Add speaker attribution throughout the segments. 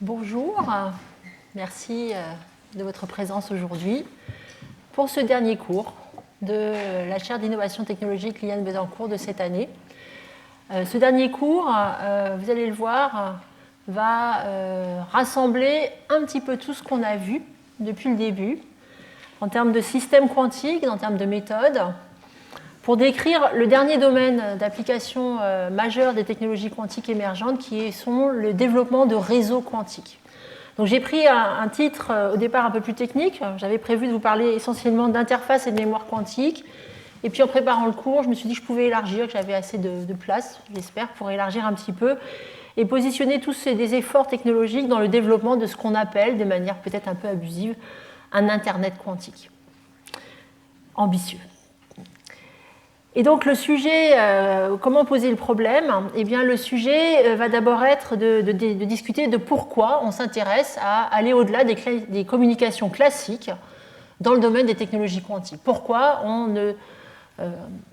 Speaker 1: Bonjour, merci de votre présence aujourd'hui pour ce dernier cours de la chaire d'innovation technologique Liliane Bettencourt de cette année. Ce dernier cours, vous allez le voir, va rassembler un petit peu tout ce qu'on a vu depuis le début en termes de système quantique, en termes de méthode, pour décrire le dernier domaine d'application majeur des technologies quantiques émergentes qui sont le développement de réseaux quantiques. Donc j'ai pris un titre au départ un peu plus technique. J'avais prévu de vous parler essentiellement d'interface et de mémoire quantique. Et puis en préparant le cours, je me suis dit que je pouvais élargir, que j'avais assez de place, j'espère, pour élargir un petit peu et positionner tous des efforts technologiques dans le développement de ce qu'on appelle, de manière peut-être un peu abusive, un Internet quantique. Ambitieux. Et donc le sujet, comment poser le problème ? Eh bien, le sujet va d'abord être de discuter de pourquoi on s'intéresse à aller au-delà des communications classiques dans le domaine des technologies quantiques. Pourquoi on ne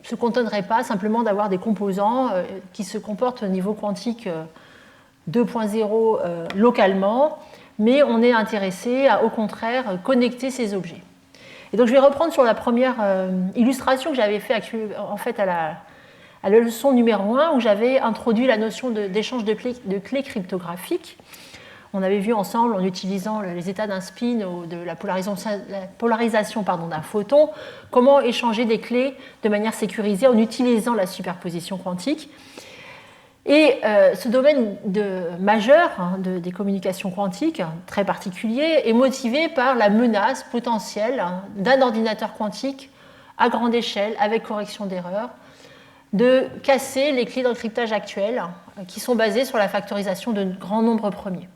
Speaker 1: se contenterait pas simplement d'avoir des composants qui se comportent au niveau quantique 2.0 localement, mais on est intéressé à, au contraire, connecter ces objets. Et donc je vais reprendre sur la première illustration que j'avais faite en fait à la leçon numéro 1 où j'avais introduit la notion d'échange de clés cryptographiques. On avait vu ensemble en utilisant les états d'un spin ou de la polarisation d'un photon, comment échanger des clés de manière sécurisée en utilisant la superposition quantique. Et ce domaine majeur des communications quantiques, très particulier, est motivé par la menace potentielle d'un ordinateur quantique à grande échelle, avec correction d'erreur, de casser les clés d'encryptage actuelles qui sont basées sur la factorisation de grands nombres premiers.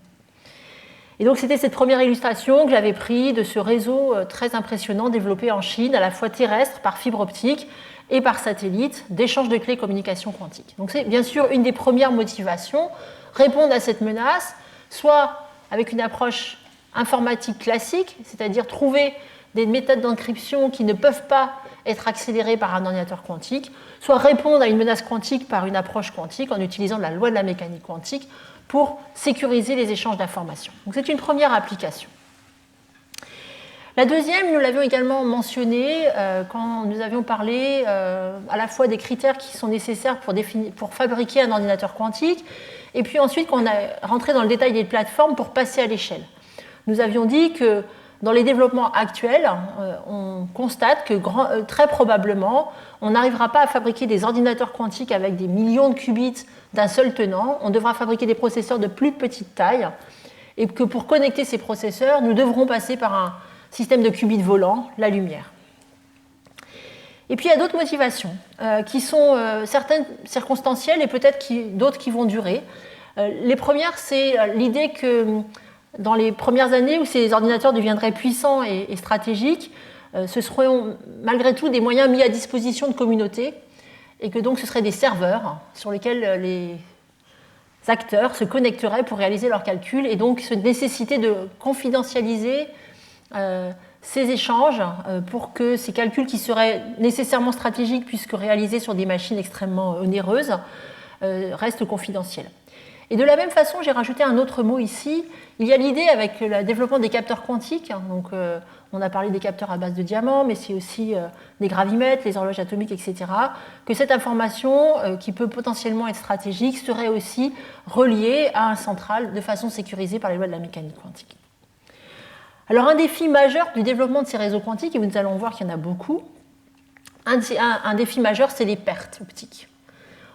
Speaker 1: Et donc c'était cette première illustration que j'avais prise de ce réseau très impressionnant développé en Chine, à la fois terrestre par fibre optique et par satellite, d'échange de clés communication quantique. Donc c'est bien sûr une des premières motivations, répondre à cette menace, soit avec une approche informatique classique, c'est-à-dire trouver des méthodes d'encryption qui ne peuvent pas être accélérées par un ordinateur quantique, soit répondre à une menace quantique par une approche quantique en utilisant la loi de la mécanique quantique pour sécuriser les échanges d'informations. Donc c'est une première application. La deuxième, nous l'avions également mentionné quand nous avions parlé à la fois des critères qui sont nécessaires pour fabriquer un ordinateur quantique, et puis ensuite qu'on a rentré dans le détail des plateformes pour passer à l'échelle. Nous avions dit que dans les développements actuels, on constate que très probablement, on n'arrivera pas à fabriquer des ordinateurs quantiques avec des millions de qubits d'un seul tenant. On devra fabriquer des processeurs de plus petite taille, et que pour connecter ces processeurs, nous devrons passer par un système de qubits volants, la lumière. Et puis il y a d'autres motivations qui sont certaines circonstancielles et peut-être d'autres qui vont durer. Les premières, c'est l'idée que dans les premières années où ces ordinateurs deviendraient puissants et stratégiques, ce seront malgré tout des moyens mis à disposition de communautés et que donc ce seraient des serveurs sur lesquels les acteurs se connecteraient pour réaliser leurs calculs et donc se nécessiter de confidentialiser ces échanges pour que ces calculs qui seraient nécessairement stratégiques puisque réalisés sur des machines extrêmement onéreuses restent confidentiels. Et de la même façon, j'ai rajouté un autre mot ici. Il y a l'idée avec le développement des capteurs quantiques, donc on a parlé des capteurs à base de diamants, mais c'est aussi des gravimètres, les horloges atomiques, etc., que cette information qui peut potentiellement être stratégique serait aussi reliée à un central de façon sécurisée par les lois de la mécanique quantique. Alors un défi majeur du développement de ces réseaux quantiques, et nous allons voir qu'il y en a beaucoup, un défi majeur, c'est les pertes optiques.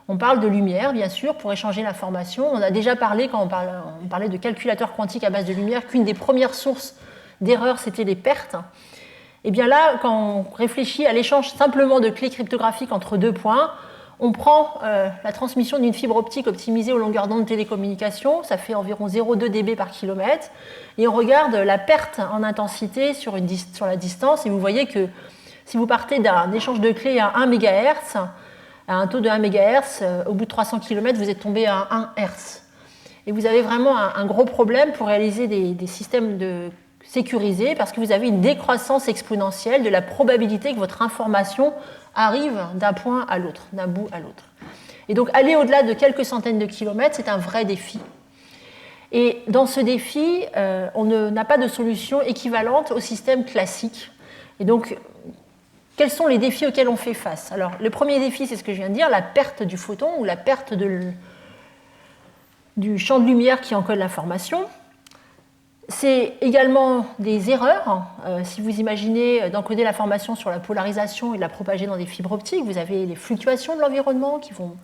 Speaker 1: On parle de lumière, bien sûr, pour échanger l'information. On a déjà parlé, quand on parlait de calculateurs quantiques à base de lumière, qu'une des premières sources d'erreurs, c'était les pertes. Et bien là, quand on réfléchit à l'échange simplement de clés cryptographiques entre deux points, on prend la transmission d'une fibre optique optimisée aux longueurs d'onde de télécommunication, ça fait environ 0,2 dB par kilomètre, et on regarde la perte en intensité sur la distance, et vous voyez que si vous partez d'un échange de clés à 1 MHz, à un taux de 1 MHz, au bout de 300 km, vous êtes tombé à 1 Hz. Et vous avez vraiment un gros problème pour réaliser des systèmes sécurisés parce que vous avez une décroissance exponentielle de la probabilité que votre information arrive d'un point à l'autre, d'un bout à l'autre. Et donc aller au-delà de quelques centaines de kilomètres, c'est un vrai défi. Et dans ce défi, on n'a pas de solution équivalente au système classique. Et donc, quels sont les défis auxquels on fait face? Alors, le premier défi, c'est ce que je viens de dire, la perte du photon ou la perte du champ de lumière qui encode l'information. C'est également des erreurs. Si vous imaginez d'encoder l'information sur la polarisation et de la propager dans des fibres optiques, vous avez les fluctuations de l'environnement qui vont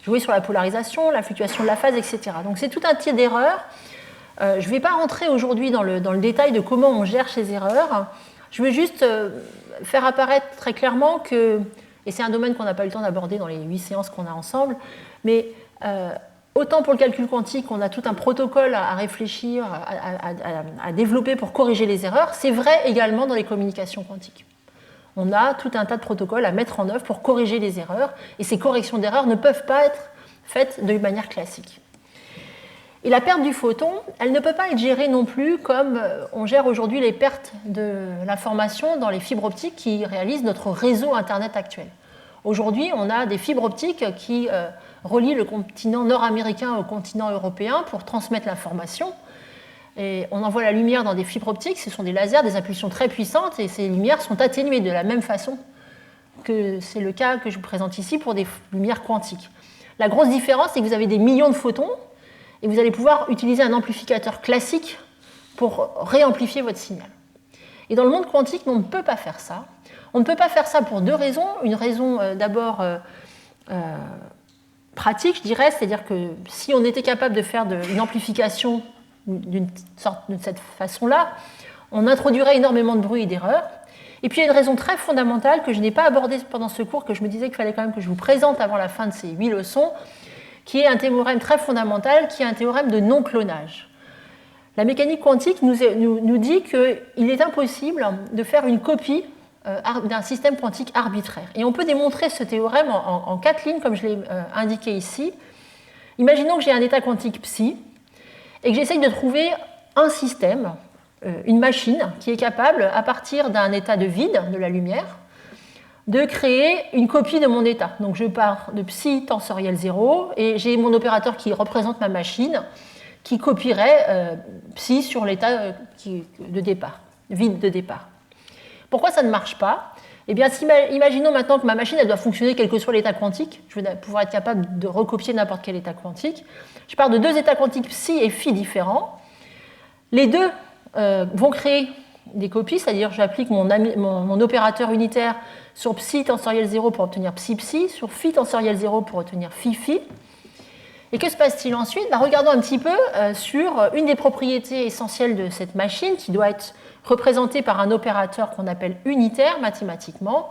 Speaker 1: jouer sur la polarisation, la fluctuation de la phase, etc. Donc c'est tout un tiers d'erreurs. Je ne vais pas rentrer aujourd'hui dans le détail de comment on gère ces erreurs. Je veux juste faire apparaître très clairement que, et c'est un domaine qu'on n'a pas eu le temps d'aborder dans les 8 séances qu'on a ensemble, mais autant pour le calcul quantique, on a tout un protocole à réfléchir, à développer pour corriger les erreurs, c'est vrai également dans les communications quantiques. On a tout un tas de protocoles à mettre en œuvre pour corriger les erreurs, et ces corrections d'erreurs ne peuvent pas être faites de manière classique. Et la perte du photon, elle ne peut pas être gérée non plus comme on gère aujourd'hui les pertes de l'information dans les fibres optiques qui réalisent notre réseau Internet actuel. Aujourd'hui, on a des fibres optiques qui relient le continent nord-américain au continent européen pour transmettre l'information. Et on envoie la lumière dans des fibres optiques, ce sont des lasers, des impulsions très puissantes, et ces lumières sont atténuées de la même façon que c'est le cas que je vous présente ici pour des lumières quantiques. La grosse différence, c'est que vous avez des millions de photons, et vous allez pouvoir utiliser un amplificateur classique pour réamplifier votre signal. Et dans le monde quantique, on ne peut pas faire ça. On ne peut pas faire ça pour deux raisons. Une raison d'abord pratique, je dirais, c'est-à-dire que si on était capable de faire une amplification de cette façon-là, on introduirait énormément de bruit et d'erreurs. Et puis il y a une raison très fondamentale que je n'ai pas abordée pendant ce cours, que je me disais qu'il fallait quand même que je vous présente avant la fin de ces 8 leçons, qui est un théorème très fondamental, qui est un théorème de non-clonage. La mécanique quantique nous dit qu'il est impossible de faire une copie d'un système quantique arbitraire. Et on peut démontrer ce théorème en 4 lignes, comme je l'ai indiqué ici. Imaginons que j'ai un état quantique psi, et que j'essaye de trouver un système, une machine, qui est capable, à partir d'un état de vide, de la lumière, de créer une copie de mon état. Donc je pars de psi tensoriel 0, et j'ai mon opérateur qui représente ma machine, qui copierait psi sur l'état de départ, vide de départ. Pourquoi ça ne marche pas? Eh bien, imaginons maintenant que ma machine elle doit fonctionner quel que soit l'état quantique. Je vais pouvoir être capable de recopier n'importe quel état quantique. Je pars de deux états quantiques psi et phi différents. Les deux vont créer des copies, c'est-à-dire j'applique mon opérateur unitaire sur psi tensoriel 0 pour obtenir psi-psi, sur phi tensoriel 0 pour obtenir phi-phi. Et que se passe-t-il ensuite? Regardons un petit peu sur une des propriétés essentielles de cette machine qui doit être représentée par un opérateur qu'on appelle unitaire mathématiquement.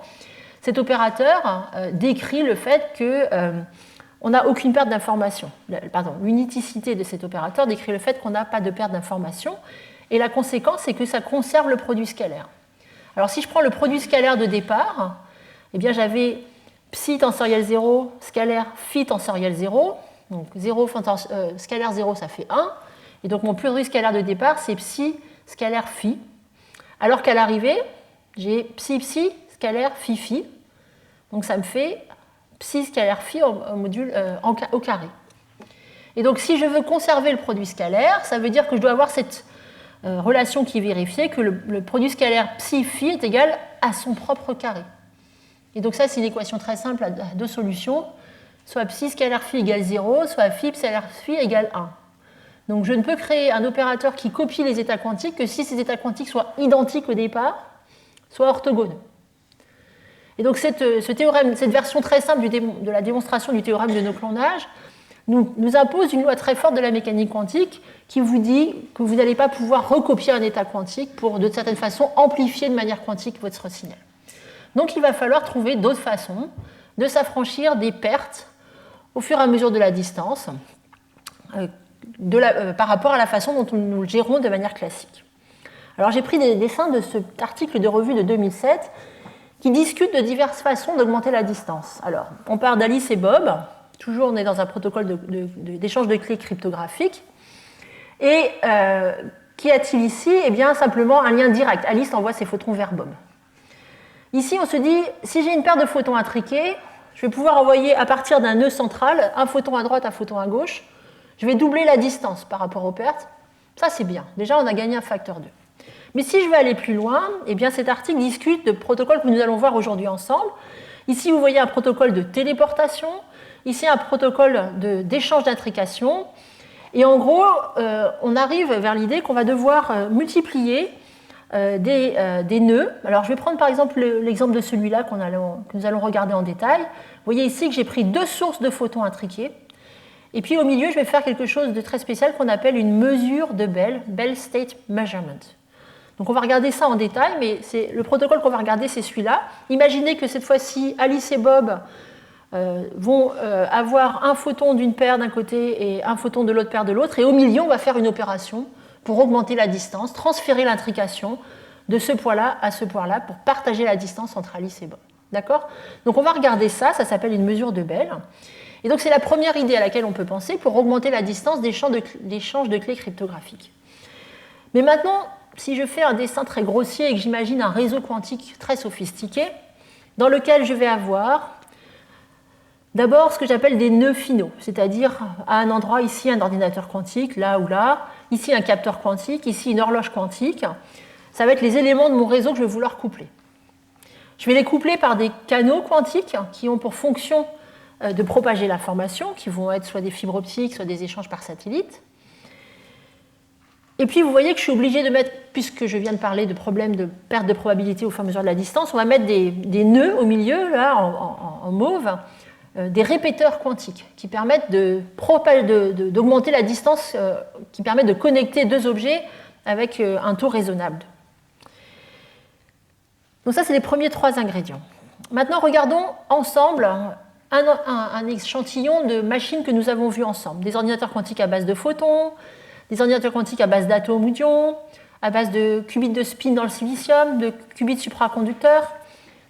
Speaker 1: Cet opérateur décrit le fait qu'on n'a aucune perte d'information. L'uniticité de cet opérateur décrit le fait qu'on n'a pas de perte d'information. Et la conséquence, c'est que ça conserve le produit scalaire. Alors si je prends le produit scalaire de départ, eh bien j'avais psi tensoriel 0, scalaire phi tensoriel 0. Donc 0 scalaire 0, ça fait 1. Et donc mon produit scalaire de départ, c'est psi scalaire phi. Alors qu'à l'arrivée, j'ai psi-psi scalaire phi-phi. Donc ça me fait psi scalaire phi au carré. Et donc si je veux conserver le produit scalaire, ça veut dire que je dois avoir cette relation qui est vérifiée, que le produit scalaire psi-phi est égal à son propre carré. Et donc ça, c'est une équation très simple à deux solutions. Soit psi scalaire phi égale 0, soit phi scalaire phi égale 1. Donc je ne peux créer un opérateur qui copie les états quantiques que si ces états quantiques soient identiques au départ, soit orthogonaux. Et donc ce théorème, cette version très simple de la démonstration du théorème de non-clonage nous impose une loi très forte de la mécanique quantique qui vous dit que vous n'allez pas pouvoir recopier un état quantique pour, de certaine façon, amplifier de manière quantique votre signal. Donc il va falloir trouver d'autres façons de s'affranchir des pertes au fur et à mesure de la distance par rapport à la façon dont nous le gérons de manière classique. Alors j'ai pris des dessins de cet article de revue de 2007 qui discute de diverses façons d'augmenter la distance. Alors, on part d'Alice et Bob, toujours on est dans un protocole d'échange de clés cryptographiques, et qu'y a-t-il ici? Eh bien, simplement un lien direct. Alice envoie ses photons vers Bob. Ici, on se dit, si j'ai une paire de photons intriqués, je vais pouvoir envoyer à partir d'un nœud central un photon à droite, un photon à gauche. je vais doubler la distance par rapport aux pertes. Ça, c'est bien. Déjà, on a gagné un facteur 2. Mais si je veux aller plus loin, eh bien, cet article discute de protocoles que nous allons voir aujourd'hui ensemble. Ici, vous voyez un protocole de téléportation. Ici, un protocole d'échange d'intrication. Et en gros, on arrive vers l'idée qu'on va devoir multiplier des nœuds. Alors, je vais prendre par exemple l'exemple de celui-là que nous allons regarder en détail. Vous voyez ici que j'ai pris 2 sources de photons intriqués. Et puis au milieu, je vais faire quelque chose de très spécial qu'on appelle une mesure de Bell, Bell State Measurement. Donc on va regarder ça en détail, mais le protocole qu'on va regarder, c'est celui-là. Imaginez que cette fois-ci, Alice et Bob vont avoir un photon d'une paire d'un côté et un photon de l'autre paire de l'autre, et au milieu, on va faire une opération pour augmenter la distance, transférer l'intrication de ce point-là à ce point-là pour partager la distance entre Alice et Bob. D'accord ? Donc on va regarder ça, ça s'appelle une mesure de Bell. Et donc c'est la première idée à laquelle on peut penser pour augmenter la distance d'échange de clés cryptographiques. Mais maintenant, si je fais un dessin très grossier et que j'imagine un réseau quantique très sophistiqué, dans lequel je vais avoir d'abord ce que j'appelle des nœuds finaux, c'est-à-dire à un endroit ici un ordinateur quantique, là ou là, ici un capteur quantique, ici une horloge quantique, ça va être les éléments de mon réseau que je vais vouloir coupler. Je vais les coupler par des canaux quantiques qui ont pour fonction de propager l'information, qui vont être soit des fibres optiques, soit des échanges par satellite. Et puis vous voyez que je suis obligée de mettre, puisque je viens de parler de problèmes de perte de probabilité au fur et à mesure de la distance, on va mettre des nœuds au milieu, là, en mauve, des répéteurs quantiques qui permettent d'augmenter la distance, qui permettent de connecter 2 objets avec un taux raisonnable. Donc ça, c'est les premiers 3 ingrédients. Maintenant, regardons ensemble un échantillon de machines que nous avons vues ensemble. Des ordinateurs quantiques à base de photons, des ordinateurs quantiques à base d'atomes ou d'ions, à base de qubits de spin dans le silicium, de qubits supraconducteurs,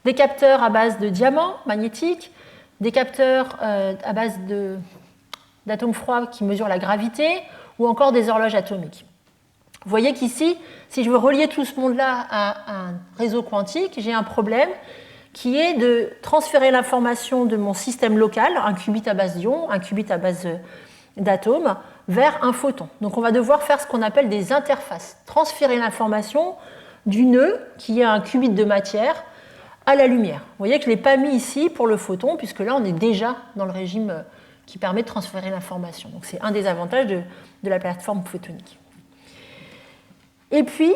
Speaker 1: des capteurs à base de diamants magnétiques, des capteurs à base d'atomes froids qui mesurent la gravité, ou encore des horloges atomiques. Vous voyez qu'ici, si je veux relier tout ce monde-là à un réseau quantique, j'ai un problème qui est de transférer l'information de mon système local, un qubit à base d'ions, un qubit à base d'atomes, vers un photon. Donc on va devoir faire ce qu'on appelle des interfaces, transférer l'information du nœud, qui est un qubit de matière, à la lumière. Vous voyez que je ne l'ai pas mis ici pour le photon, puisque là on est déjà dans le régime qui permet de transférer l'information. Donc c'est un des avantages de la plateforme photonique. Et puis,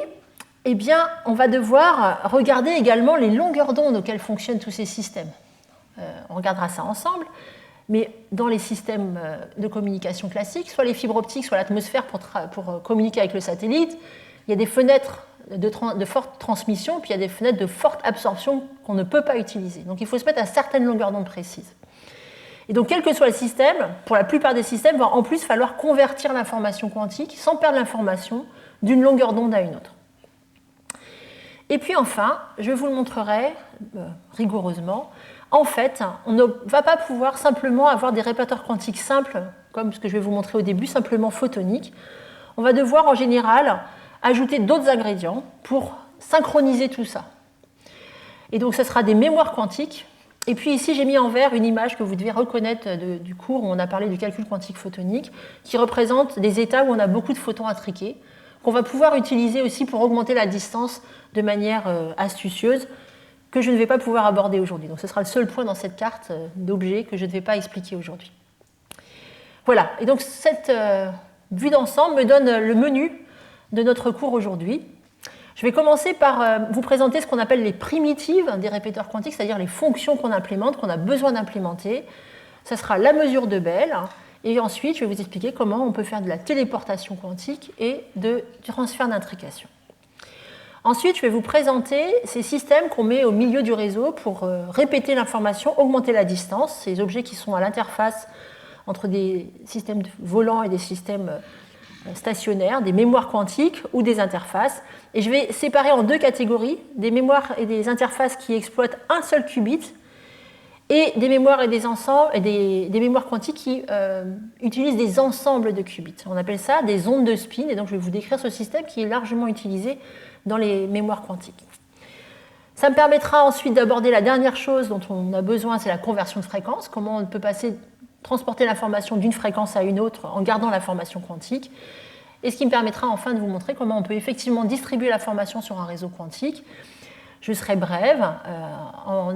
Speaker 1: eh bien, on va devoir regarder également les longueurs d'onde auxquelles fonctionnent tous ces systèmes. On regardera ça ensemble, mais dans les systèmes de communication classiques, soit les fibres optiques, soit l'atmosphère pour communiquer avec le satellite, il y a des fenêtres de forte transmission, puis il y a des fenêtres de forte absorption qu'on ne peut pas utiliser. Donc il faut se mettre à certaines longueurs d'onde précises. Et donc, quel que soit le système, pour la plupart des systèmes, il va en plus falloir convertir l'information quantique sans perdre l'information d'une longueur d'onde à une autre. Et puis enfin, je vous le montrerai rigoureusement, en fait, on ne va pas pouvoir simplement avoir des répéteurs quantiques simples, comme ce que je vais vous montrer au début, simplement photoniques. On va devoir en général ajouter d'autres ingrédients pour synchroniser tout ça. Et donc, ce sera des mémoires quantiques. Et puis ici, j'ai mis en vert une image que vous devez reconnaître du cours où on a parlé du calcul quantique photonique, qui représente des états où on a beaucoup de photons intriqués, qu'on va pouvoir utiliser aussi pour augmenter la distance de manière astucieuse, que je ne vais pas pouvoir aborder aujourd'hui. Donc ce sera le seul point dans cette carte d'objets que je ne vais pas expliquer aujourd'hui. Voilà, et donc cette vue d'ensemble me donne le menu de notre cours aujourd'hui. Je vais commencer par vous présenter ce qu'on appelle les primitives des répéteurs quantiques, c'est-à-dire les fonctions qu'on implémente, qu'on a besoin d'implémenter. Ce sera la mesure de Bell. Et ensuite, je vais vous expliquer comment on peut faire de la téléportation quantique et du transfert d'intrication. Ensuite, je vais vous présenter ces systèmes qu'on met au milieu du réseau pour répéter l'information, augmenter la distance, ces objets qui sont à l'interface entre des systèmes volants et des systèmes stationnaires, des mémoires quantiques ou des interfaces. Et je vais séparer en 2 catégories, des mémoires et des interfaces qui exploitent un seul qubit, et des mémoires et des mémoires quantiques qui utilisent des ensembles de qubits. On appelle ça des ondes de spin, et donc je vais vous décrire ce système qui est largement utilisé dans les mémoires quantiques. Ça me permettra ensuite d'aborder la dernière chose dont on a besoin, c'est la conversion de fréquence, comment on peut passer transporter l'information d'une fréquence à une autre en gardant l'information quantique, et ce qui me permettra enfin de vous montrer comment on peut effectivement distribuer l'information sur un réseau quantique. Je serai brève en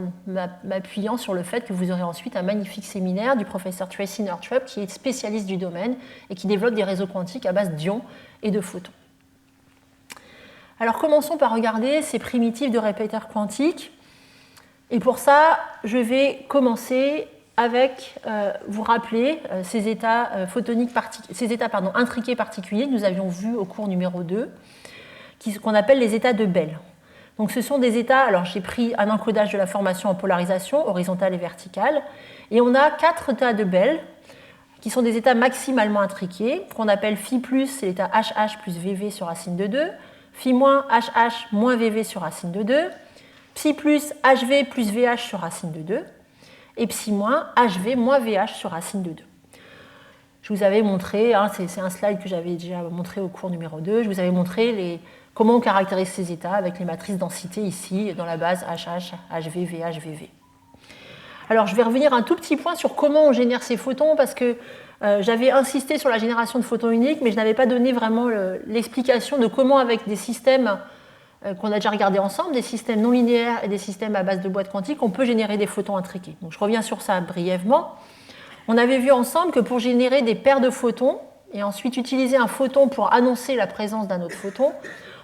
Speaker 1: m'appuyant sur le fait que vous aurez ensuite un magnifique séminaire du professeur Tracy Northrop, qui est spécialiste du domaine et qui développe des réseaux quantiques à base d'ions et de photons. Alors commençons par regarder ces primitives de répéteurs quantiques. Et pour ça, je vais commencer avec vous rappeler ces états intriqués particuliers que nous avions vus au cours numéro 2, qu'on appelle les états de Bell. Donc ce sont des états, alors j'ai pris un encodage de la formation en polarisation horizontale et verticale, et on a 4 états de Bell qui sont des états maximalement intriqués, qu'on appelle phi+, c'est l'état HH plus VV sur racine de 2, phi- HH moins VV sur racine de 2, psi plus HV plus VH sur racine de 2, et psi moins HV moins VH sur racine de 2. Je vous avais montré, c'est un slide que j'avais déjà montré au cours numéro 2, je vous avais montré comment on caractérise ces états avec les matrices densité ici, dans la base HH, HV, VH, VV. Alors je vais revenir un tout petit point sur comment on génère ces photons, parce que j'avais insisté sur la génération de photons uniques, mais je n'avais pas donné vraiment l'explication de comment, avec des systèmes qu'on a déjà regardés ensemble, des systèmes non linéaires et des systèmes à base de boîtes quantiques, on peut générer des photons intriqués. Donc je reviens sur ça brièvement. On avait vu ensemble que pour générer des paires de photons, et ensuite utiliser un photon pour annoncer la présence d'un autre photon,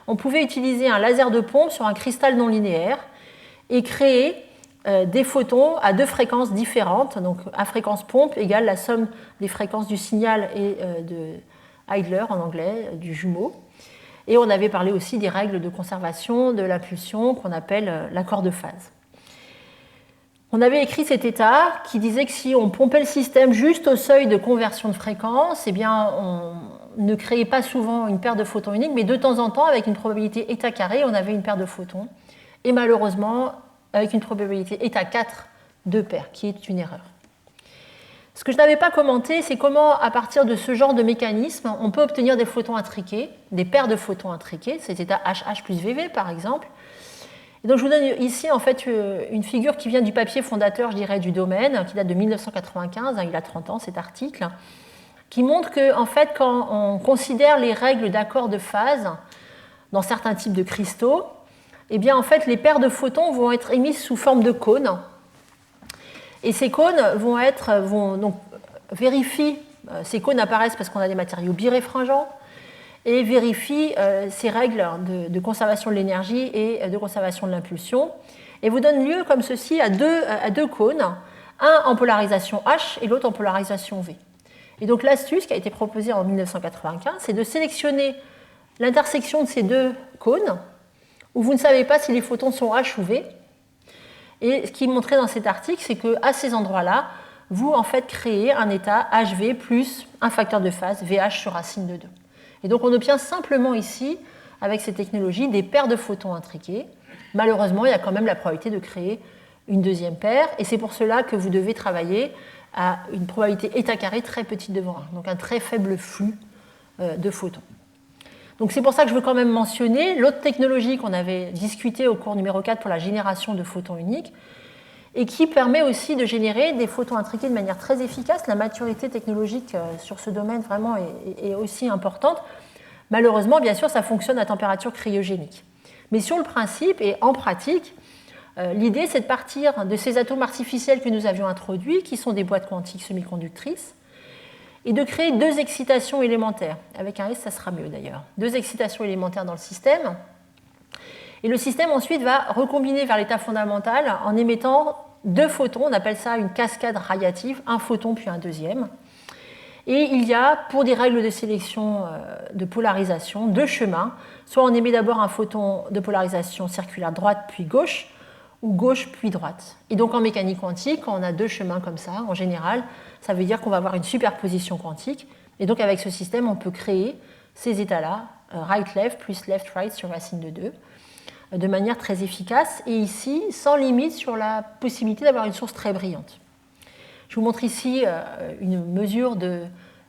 Speaker 1: on pouvait utiliser un laser de pompe sur un cristal non linéaire et créer des photons à 2 fréquences différentes. Donc à fréquence pompe égale la somme des fréquences du signal et de Heidler en anglais, du jumeau. Et on avait parlé aussi des règles de conservation de l'impulsion qu'on appelle l'accord de phase. On avait écrit cet état qui disait que si on pompait le système juste au seuil de conversion de fréquence, eh bien on ne créait pas souvent une paire de photons uniques, mais de temps en temps, avec une probabilité état carré, on avait une paire de photons. Et malheureusement, avec une probabilité état 4, 2 paires, qui est une erreur. Ce que je n'avais pas commenté, c'est comment, à partir de ce genre de mécanisme, on peut obtenir des photons intriqués, des paires de photons intriqués, cet état HH plus VV par exemple. Et donc je vous donne ici en fait une figure qui vient du papier fondateur, je dirais, du domaine, qui date de 1995, il a 30 ans cet article, qui montre que en fait, quand on considère les règles d'accord de phase dans certains types de cristaux, eh bien en fait les paires de photons vont être émises sous forme de cônes. Et ces cônes ces cônes apparaissent parce qu'on a des matériaux biréfringents et vérifient ces règles de conservation de l'énergie et de conservation de l'impulsion, et vous donnent lieu comme ceci à deux cônes, un en polarisation H et l'autre en polarisation V. Et donc l'astuce qui a été proposée en 1995, c'est de sélectionner l'intersection de ces deux cônes, où vous ne savez pas si les photons sont H ou V. Et ce qui est montré dans cet article, c'est qu'à ces endroits-là, vous en fait créez un état HV plus un facteur de phase VH sur racine de 2. Et donc on obtient simplement ici, avec ces technologies, des paires de photons intriqués. Malheureusement, il y a quand même la probabilité de créer une deuxième paire, et c'est pour cela que vous devez travailler à une probabilité état carré très petite devant 1, donc un très faible flux de photons. Donc c'est pour ça que je veux quand même mentionner l'autre technologie qu'on avait discutée au cours numéro 4 pour la génération de photons uniques, et qui permet aussi de générer des photons intriqués de manière très efficace. La maturité technologique sur ce domaine vraiment est aussi importante. Malheureusement, bien sûr, ça fonctionne à température cryogénique. Mais sur le principe et en pratique, l'idée, c'est de partir de ces atomes artificiels que nous avions introduits, qui sont des boîtes quantiques semi-conductrices, et de créer 2 excitations élémentaires. Avec un S, ça sera mieux d'ailleurs. 2 excitations élémentaires dans le système. Et le système ensuite va recombiner vers l'état fondamental en émettant 2 photons, on appelle ça une cascade radiative, un photon puis un deuxième. Et il y a, pour des règles de sélection de polarisation, 2 chemins. Soit on émet d'abord un photon de polarisation circulaire droite puis gauche, ou gauche puis droite. Et donc en mécanique quantique, quand on a 2 chemins comme ça, en général, ça veut dire qu'on va avoir une superposition quantique. Et donc avec ce système, on peut créer ces états-là, right-left plus left-right sur racine de 2, de manière très efficace, et ici, sans limite sur la possibilité d'avoir une source très brillante. Je vous montre ici une mesure de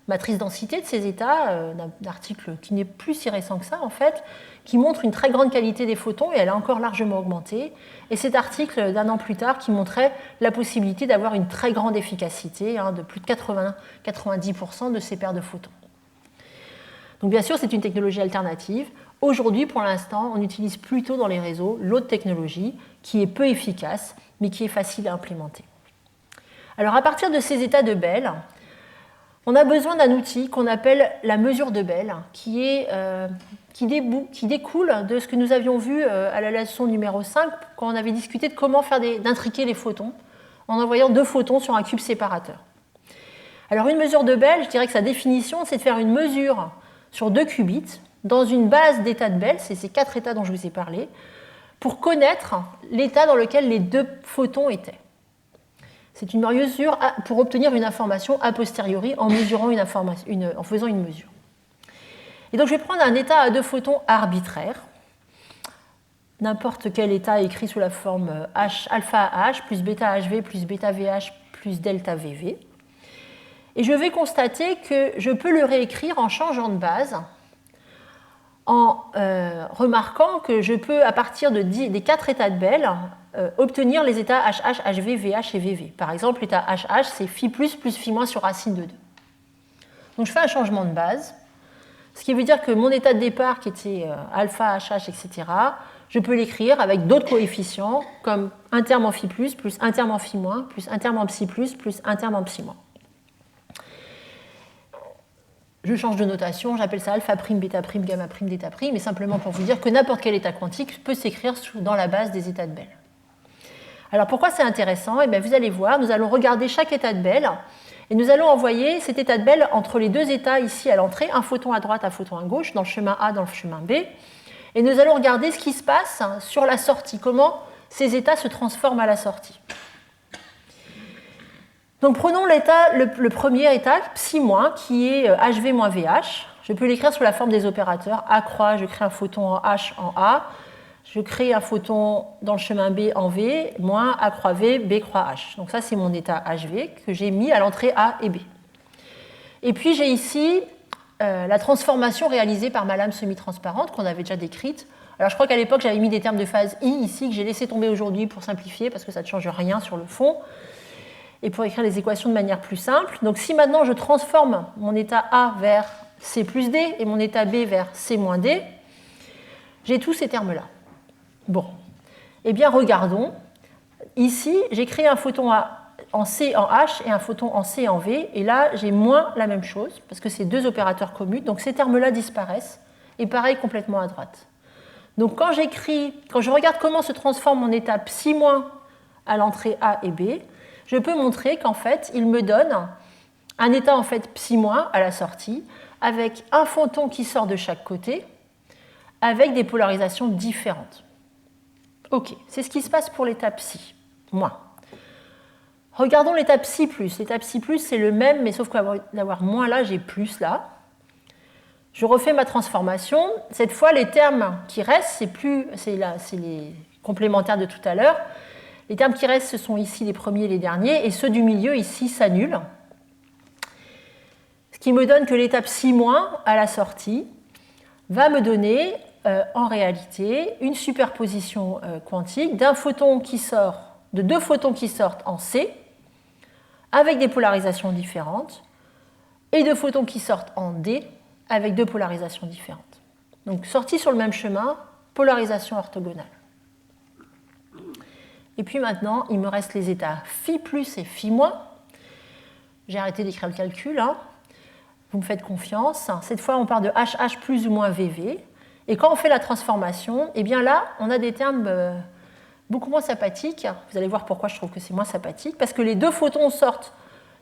Speaker 1: matrice densité de ces états, d'un article qui n'est plus si récent que ça en fait, qui montre une très grande qualité des photons et elle a encore largement augmenté. Et cet article d'un an plus tard qui montrait la possibilité d'avoir une très grande efficacité, de plus de 90% de ces paires de photons. Donc bien sûr, c'est une technologie alternative. Aujourd'hui, pour l'instant, on utilise plutôt dans les réseaux l'autre technologie qui est peu efficace, mais qui est facile à implémenter. Alors à partir de ces états de Bell, on a besoin d'un outil qu'on appelle la mesure de Bell, qui découle de ce que nous avions vu à la leçon numéro 5, quand on avait discuté de comment d'intriquer les photons, en envoyant 2 photons sur un cube séparateur. Alors une mesure de Bell, je dirais que sa définition, c'est de faire une mesure sur 2 qubits, dans une base d'états de Bell, c'est ces 4 états dont je vous ai parlé, pour connaître l'état dans lequel les 2 photons étaient. C'est une mesure pour obtenir une information a posteriori en faisant une mesure. Et donc je vais prendre un état à 2 photons arbitraire, n'importe quel état écrit sous la forme alpha H plus bêta HV plus bêta VH plus delta VV. Et je vais constater que je peux le réécrire en changeant de base, en remarquant que je peux, à partir des 4 états de Bell, obtenir les états HH, HV, VH et VV. Par exemple, l'état HH, c'est phi plus phi- sur racine de 2. Donc je fais un changement de base, ce qui veut dire que mon état de départ, qui était alpha, HH, etc., je peux l'écrire avec d'autres coefficients, comme un terme en phi plus un terme en phi moins, plus un terme en psi plus un terme en psi moins. Je change de notation, j'appelle ça alpha prime, bêta prime, gamma prime, delta prime, mais simplement pour vous dire que n'importe quel état quantique peut s'écrire dans la base des états de Bell. Alors pourquoi c'est intéressant ? Eh bien, vous allez voir, nous allons regarder chaque état de Bell et nous allons envoyer cet état de Bell entre les 2 états ici à l'entrée, un photon à droite, un photon à gauche, dans le chemin A, dans le chemin B. Et nous allons regarder ce qui se passe sur la sortie, comment ces états se transforment à la sortie. Donc prenons le premier état, psi-, qui est HV moins VH. Je peux l'écrire sous la forme des opérateurs. A croix, je crée un photon en H en A. Je crée un photon dans le chemin B en V, moins A croix V, B croix H. Donc ça, c'est mon état HV que j'ai mis à l'entrée A et B. Et puis j'ai ici la transformation réalisée par ma lame semi-transparente qu'on avait déjà décrite. Alors je crois qu'à l'époque, j'avais mis des termes de phase I ici, que j'ai laissé tomber aujourd'hui pour simplifier, parce que ça ne change rien sur le fond, et pour écrire les équations de manière plus simple. Donc si maintenant je transforme mon état A vers C plus D et mon état B vers C moins D, j'ai tous ces termes-là. Bon, eh bien regardons. Ici, j'ai créé un photon en C en H et un photon en C en V, et là j'ai moins la même chose, parce que ces 2 opérateurs commutent, donc ces termes-là disparaissent, et pareil complètement à droite. Donc quand je regarde comment se transforme mon état psi- à l'entrée A et B, je peux montrer qu'en fait, il me donne un état en fait psi- à la sortie, avec un photon qui sort de chaque côté, avec des polarisations différentes. Ok, c'est ce qui se passe pour l'état psi-. Regardons l'état psi+. L'état psi+, c'est le même, mais sauf qu'avoir moins là, j'ai plus là. Je refais ma transformation. Cette fois, les termes qui restent, c'est les complémentaires de tout à l'heure. Les termes qui restent, ce sont ici les premiers et les derniers, et ceux du milieu, ici, s'annulent. Ce qui me donne que l'état psi- à la sortie va me donner, en réalité, une superposition quantique de 2 photons qui sortent en C, avec des polarisations différentes, et 2 photons qui sortent en D, avec 2 polarisations différentes. Donc, sortie sur le même chemin, polarisation orthogonale. Et puis maintenant, il me reste les états phi plus et phi-. J'ai arrêté d'écrire le calcul. Vous me faites confiance. Cette fois, on part de HH plus ou moins VV. Et quand on fait la transformation, eh bien là, on a des termes beaucoup moins sympathiques. Vous allez voir pourquoi je trouve que c'est moins sympathique. Parce que les 2 photons sortent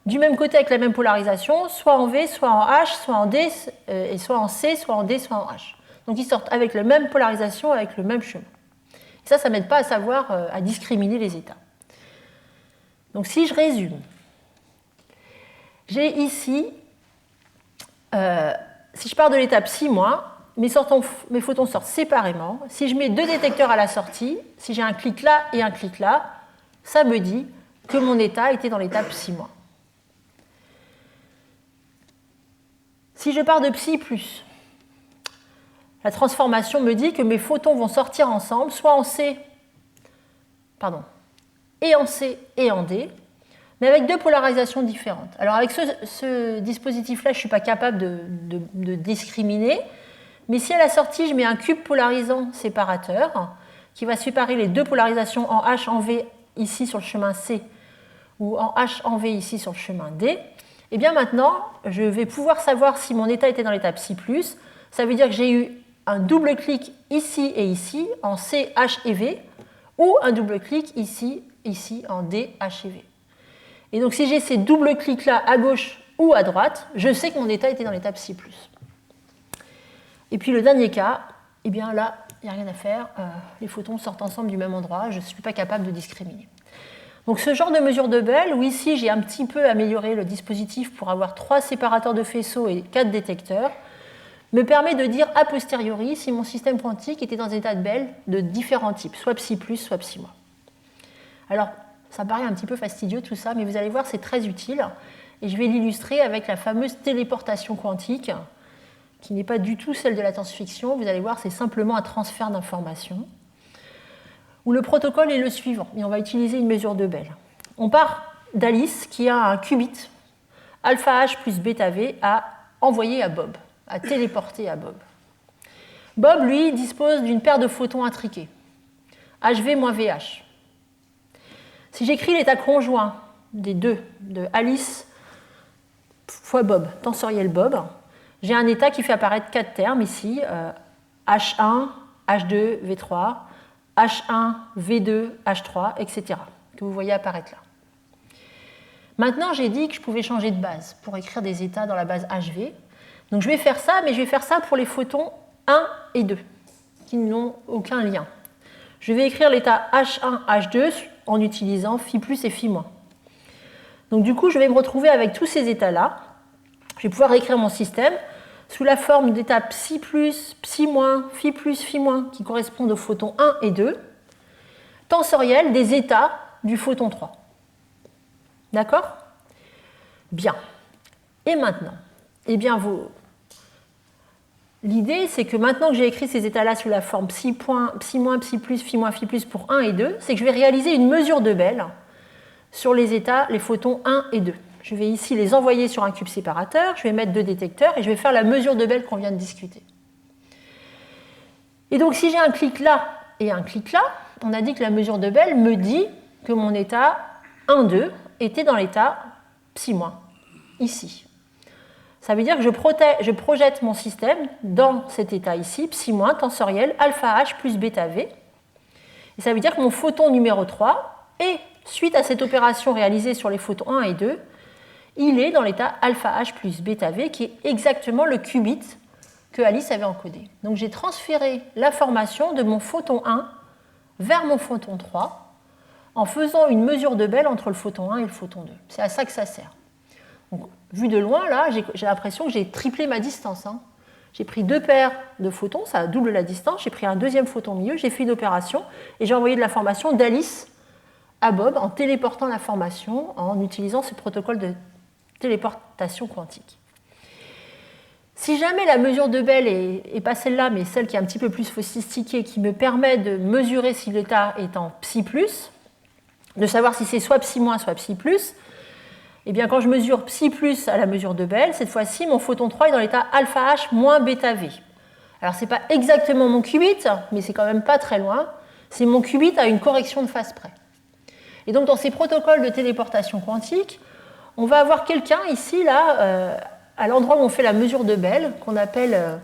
Speaker 1: du même côté avec la même polarisation, soit en V, soit en H, soit en D, et soit en C, soit en D, soit en H. Donc ils sortent avec la même polarisation, avec le même chemin. Et ça ne m'aide pas à savoir, à discriminer les états. Donc si je résume, j'ai ici, si je pars de l'état psi-, mes photons sortent séparément. Si je mets 2 détecteurs à la sortie, si j'ai un clic là et un clic là, ça me dit que mon état était dans l'état psi-. Si je pars de psi plus, la transformation me dit que mes photons vont sortir ensemble, soit en C, et en C et en D, mais avec deux polarisations différentes. Alors avec ce dispositif-là, je ne suis pas capable de discriminer, mais si à la sortie, je mets un cube polarisant séparateur, qui va séparer les deux polarisations en H en V ici sur le chemin C, ou en H en V ici sur le chemin D, et bien maintenant, je vais pouvoir savoir si mon état était dans l'état psi+. Ça veut dire que j'ai eu un double clic ici et ici, en C, H et V, ou un double clic ici, ici, en D, H et V. Et donc si j'ai ces doubles clics-là à gauche ou à droite, je sais que mon état était dans l'état psi+. Et puis le dernier cas, eh bien là, il n'y a rien à faire, les photons sortent ensemble du même endroit, je ne suis pas capable de discriminer. Donc ce genre de mesure de Bell, où ici j'ai un petit peu amélioré le dispositif pour avoir 3 séparateurs de faisceaux et 4 détecteurs, me permet de dire a posteriori si mon système quantique était dans un état de Bell de différents types, soit psi+, soit psi-. Alors, ça paraît un petit peu fastidieux tout ça, mais vous allez voir, c'est très utile. Et je vais l'illustrer avec la fameuse téléportation quantique, qui n'est pas du tout celle de la science-fiction. Vous allez voir, c'est simplement un transfert d'informations, où le protocole est le suivant, et on va utiliser une mesure de Bell. On part d'Alice, qui a un qubit, alpha H plus bêta V, à envoyer à Bob, à téléporter à Bob. Bob, lui, dispose d'une paire de photons intriqués, HV moins VH. Si j'écris l'état conjoint des deux, de Alice fois Bob, tensoriel Bob, j'ai un état qui fait apparaître 4 termes ici, H1, H2, V3, H1, V2, H3, etc., que vous voyez apparaître là. Maintenant, j'ai dit que je pouvais changer de base pour écrire des états dans la base HV. Donc je vais faire ça, mais je vais faire ça pour les photons 1 et 2, qui n'ont aucun lien. Je vais écrire l'état H1, H2 en utilisant phi plus et phi moins. Donc du coup, je vais me retrouver avec tous ces états-là. Je vais pouvoir réécrire mon système sous la forme d'états psi plus, psi moins, phi plus, phi moins, qui correspondent aux photons 1 et 2, tensoriels des états du photon 3. D'accord ? Bien. Et maintenant, eh bien, l'idée, c'est que maintenant que j'ai écrit ces états-là sous la forme psi moins, psi plus, phi plus pour 1 et 2, c'est que je vais réaliser une mesure de Bell sur les états, les photons 1 et 2. Je vais ici les envoyer sur un cube séparateur, je vais mettre 2 détecteurs et je vais faire la mesure de Bell qu'on vient de discuter. Et donc si j'ai un clic là et un clic là, on a dit que la mesure de Bell me dit que mon état 1,2 était dans l'état psi-, ici. Ça veut dire que je projette mon système dans cet état ici, psi-, tensoriel, alpha H plus bêta V. Et ça veut dire que mon photon numéro 3, et suite à cette opération réalisée sur les photons 1 et 2, il est dans l'état alpha H plus bêta V, qui est exactement le qubit que Alice avait encodé. Donc j'ai transféré l'information de mon photon 1 vers mon photon 3 en faisant une mesure de Bell entre le photon 1 et le photon 2. C'est à ça que ça sert. Donc, vu de loin, là, j'ai l'impression que j'ai triplé ma distance. J'ai pris 2 paires de photons, ça double la distance, j'ai pris un deuxième photon au milieu, j'ai fait une opération et j'ai envoyé de l'information d'Alice à Bob en téléportant l'information en utilisant ce protocole de téléportation quantique. Si jamais la mesure de Bell n'est pas celle-là, mais celle qui est un petit peu plus sophistiquée, qui me permet de mesurer si l'état est en psi+, de savoir si c'est soit psi-, soit psi+, eh bien quand je mesure psi+ à la mesure de Bell, cette fois-ci, mon photon 3 est dans l'état alpha H moins bêta V. Alors ce n'est pas exactement mon qubit, mais c'est quand même pas très loin. C'est mon qubit à une correction de phase près. Et donc dans ces protocoles de téléportation quantique, on va avoir quelqu'un ici, là, à l'endroit où on fait la mesure de Bell, qu'on appelle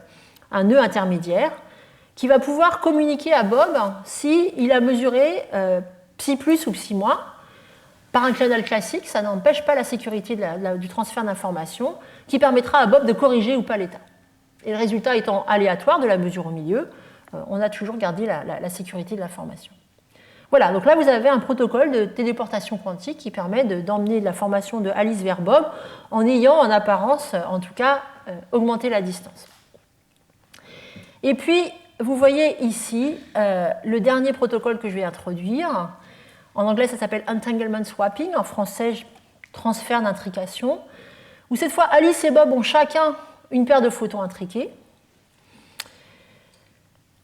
Speaker 1: un nœud intermédiaire, qui va pouvoir communiquer à Bob s'il a mesuré psi+ ou psi-. Par un canal classique, ça n'empêche pas la sécurité du transfert d'informations, qui permettra à Bob de corriger ou pas l'état. Et le résultat étant aléatoire de la mesure au milieu, on a toujours gardé la sécurité de l'information. Voilà, donc là vous avez un protocole de téléportation quantique qui permet d'emmener l'information de Alice vers Bob en ayant en apparence, en tout cas, augmenté la distance. Et puis, vous voyez ici le dernier protocole que je vais introduire. En anglais, ça s'appelle entanglement swapping, en français, transfert d'intrication, où cette fois Alice et Bob ont chacun une paire de photons intriqués.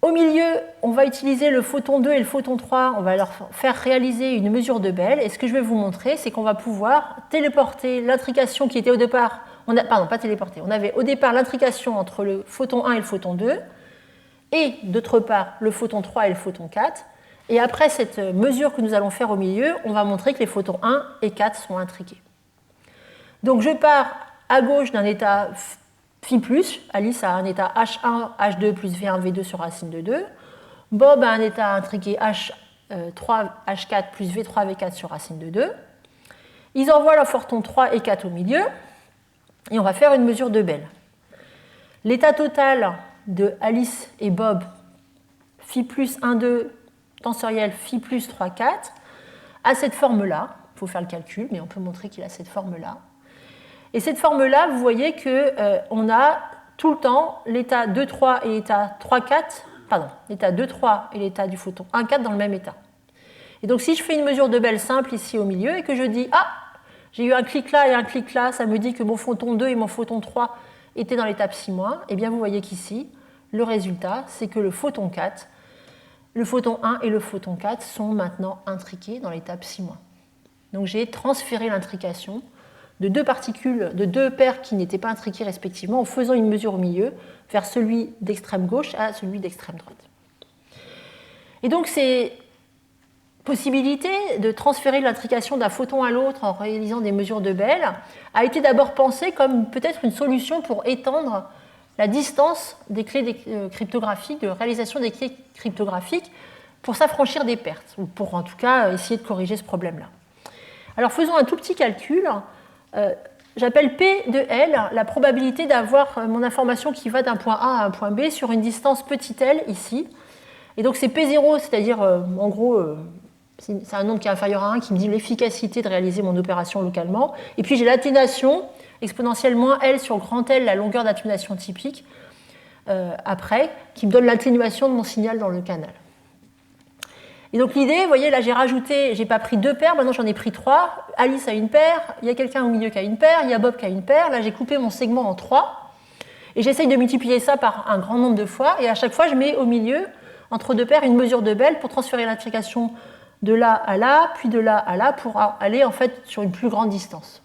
Speaker 1: Au milieu, on va utiliser le photon 2 et le photon 3, on va leur faire réaliser une mesure de Bell. Et ce que je vais vous montrer, c'est qu'on va pouvoir téléporter l'intrication qui était au départ, pardon, pas téléporter, on avait au départ l'intrication entre le photon 1 et le photon 2, et d'autre part le photon 3 et le photon 4. Et après cette mesure que nous allons faire au milieu, on va montrer que les photons 1 et 4 sont intriqués. Donc je pars à gauche d'un état Phi+, Alice a un état H1, H2 plus V1, V2 sur racine de 2. Bob a un état intriqué H3, H4 plus V3, V4 sur racine de 2. Ils envoient leurs photons 3 et 4 au milieu, et on va faire une mesure de Bell. L'état total de Alice et Bob, Phi+, 1, 2, tensoriel Phi+, 3, 4, a cette forme-là. Il faut faire le calcul, mais on peut montrer qu'il a cette forme-là. Et cette forme-là, vous voyez qu'on a tout le temps l'état 2,3 et l'état 3,4, pardon, l'état 2,3 et l'état du photon 1,4 dans le même état. Et donc si je fais une mesure de Bell simple ici au milieu et que je dis « Ah, j'ai eu un clic là et un clic là, ça me dit que mon photon 2 et mon photon 3 étaient dans l'état Psi-, et bien vous voyez qu'ici, le résultat, c'est que le photon 4, le photon 1 et le photon 4 sont maintenant intriqués dans l'état Psi-. Donc j'ai transféré l'intrication de deux particules, de deux paires qui n'étaient pas intriquées respectivement, en faisant une mesure au milieu, vers celui d'extrême gauche à celui d'extrême droite. Et donc ces possibilités de transférer l'intrication d'un photon à l'autre en réalisant des mesures de Bell a été d'abord pensée comme peut-être une solution pour étendre la distance des clés cryptographiques, de réalisation des clés cryptographiques, pour s'affranchir des pertes, ou pour en tout cas essayer de corriger ce problème-là. Alors faisons un tout petit calcul. J'appelle P de L la probabilité d'avoir mon information qui va d'un point A à un point B sur une distance petit l ici. Et donc c'est P0, c'est-à-dire en gros, c'est un nombre qui est inférieur à 1 qui me dit l'efficacité de réaliser mon opération localement. Et puis j'ai l'atténuation exponentielle moins L sur grand L, la longueur d'atténuation typique, après, qui me donne l'atténuation de mon signal dans le canal. Et donc l'idée, vous voyez, là j'ai rajouté, j'ai pas pris deux paires, maintenant j'en ai pris trois. Alice a une paire, il y a quelqu'un au milieu qui a une paire, il y a Bob qui a une paire. Là j'ai coupé mon segment en 3 et j'essaye de multiplier ça par un grand nombre de fois. Et à chaque fois, je mets au milieu, entre deux paires, une mesure de Bell pour transférer l'intrication de là à là, puis de là à là, pour aller en fait sur une plus grande distance.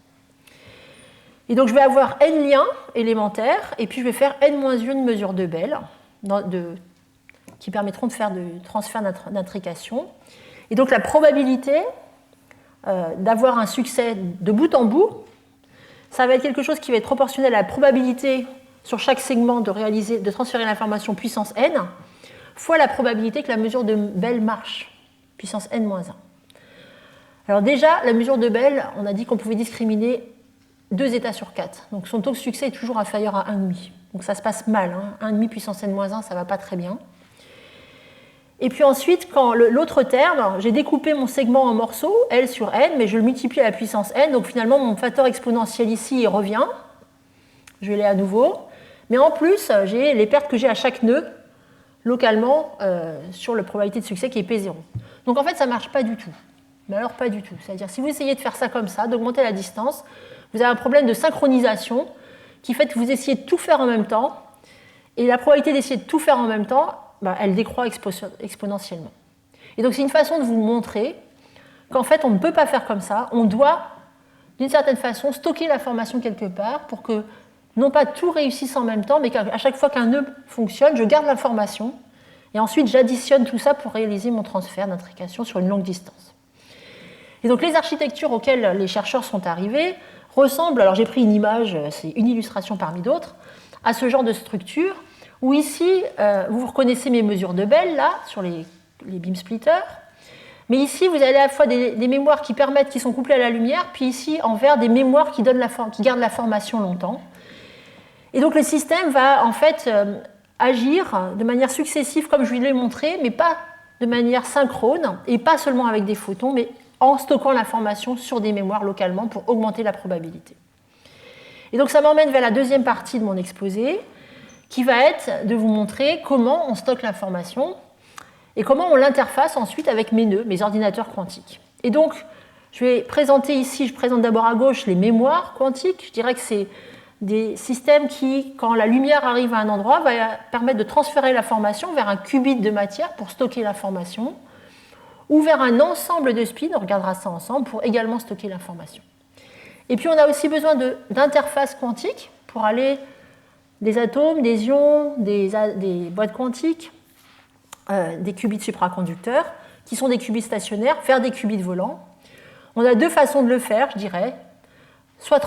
Speaker 1: Et donc je vais avoir n liens élémentaires, et puis je vais faire n-1 mesures de Bell, qui permettront de faire du transfert d'intrication. Et donc la probabilité d'avoir un succès de bout en bout, ça va être quelque chose qui va être proportionnel à la probabilité sur chaque segment de transférer l'information puissance n, fois la probabilité que la mesure de Bell marche, puissance n-1. Alors déjà, la mesure de Bell, on a dit qu'on pouvait discriminer 2 états sur 4. Donc son taux de succès est toujours inférieur à 1,5. Donc ça se passe mal. 1,5 puissance n-1, ça ne va pas très bien. Et puis ensuite, quand l'autre terme, j'ai découpé mon segment en morceaux, L sur N, mais je le multiplie à la puissance N, donc finalement mon facteur exponentiel ici il revient, je l'ai à nouveau, mais en plus j'ai les pertes que j'ai à chaque nœud, localement, sur la probabilité de succès qui est P0. Donc en fait ça ne marche pas du tout, mais alors pas du tout, c'est-à-dire si vous essayez de faire ça comme ça, d'augmenter la distance, vous avez un problème de synchronisation qui fait que vous essayez de tout faire en même temps, et la probabilité d'essayer de tout faire en même temps, elle décroît exponentiellement. Et donc c'est une façon de vous montrer qu'en fait on ne peut pas faire comme ça, on doit d'une certaine façon stocker l'information quelque part pour que non pas tout réussisse en même temps, mais qu'à chaque fois qu'un nœud fonctionne, je garde l'information et ensuite j'additionne tout ça pour réaliser mon transfert d'intrication sur une longue distance. Et donc les architectures auxquelles les chercheurs sont arrivés ressemblent, alors j'ai pris une image, c'est une illustration parmi d'autres, à ce genre de structure, où ici, vous reconnaissez mes mesures de Bell, là, sur les beam splitters, mais ici, vous avez à la fois des mémoires qui sont couplées à la lumière, puis ici, en vert, des mémoires qui gardent la formation longtemps. Et donc le système va, en fait, agir de manière successive, comme je vous l'ai montré, mais pas de manière synchrone, et pas seulement avec des photons, mais en stockant l'information sur des mémoires localement pour augmenter la probabilité. Et donc ça m'emmène vers la deuxième partie de mon exposé, qui va être de vous montrer comment on stocke l'information et comment on l'interface ensuite avec mes nœuds, mes ordinateurs quantiques. Et donc, je vais présenter ici, je présente d'abord à gauche les mémoires quantiques. Je dirais que c'est des systèmes qui, quand la lumière arrive à un endroit, va permettre de transférer l'information vers un qubit de matière pour stocker l'information, ou vers un ensemble de spins, on regardera ça ensemble, pour également stocker l'information. Et puis on a aussi besoin d'interfaces quantiques pour aller des atomes, des ions, des boîtes quantiques, des qubits supraconducteurs, qui sont des qubits stationnaires, vers des qubits volants. On a deux façons de le faire, je dirais. Soit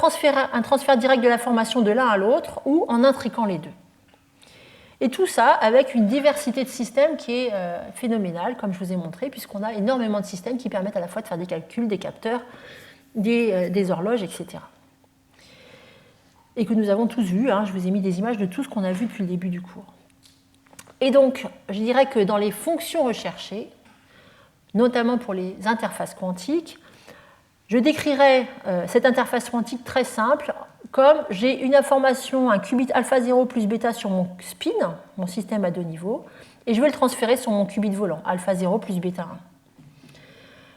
Speaker 1: un transfert direct de l'information de l'un à l'autre, ou en intriquant les deux. Et tout ça avec une diversité de systèmes qui est phénoménale, comme je vous ai montré, puisqu'on a énormément de systèmes qui permettent à la fois de faire des calculs, des capteurs, des horloges, etc. Et que nous avons tous vus, hein, je vous ai mis des images de tout ce qu'on a vu depuis le début du cours. Et donc, je dirais que dans les fonctions recherchées, notamment pour les interfaces quantiques, je décrirais cette interface quantique très simple comme j'ai une information, un qubit alpha 0 plus bêta sur mon spin, mon système à deux niveaux, et je vais le transférer sur mon qubit volant, alpha 0 plus bêta 1.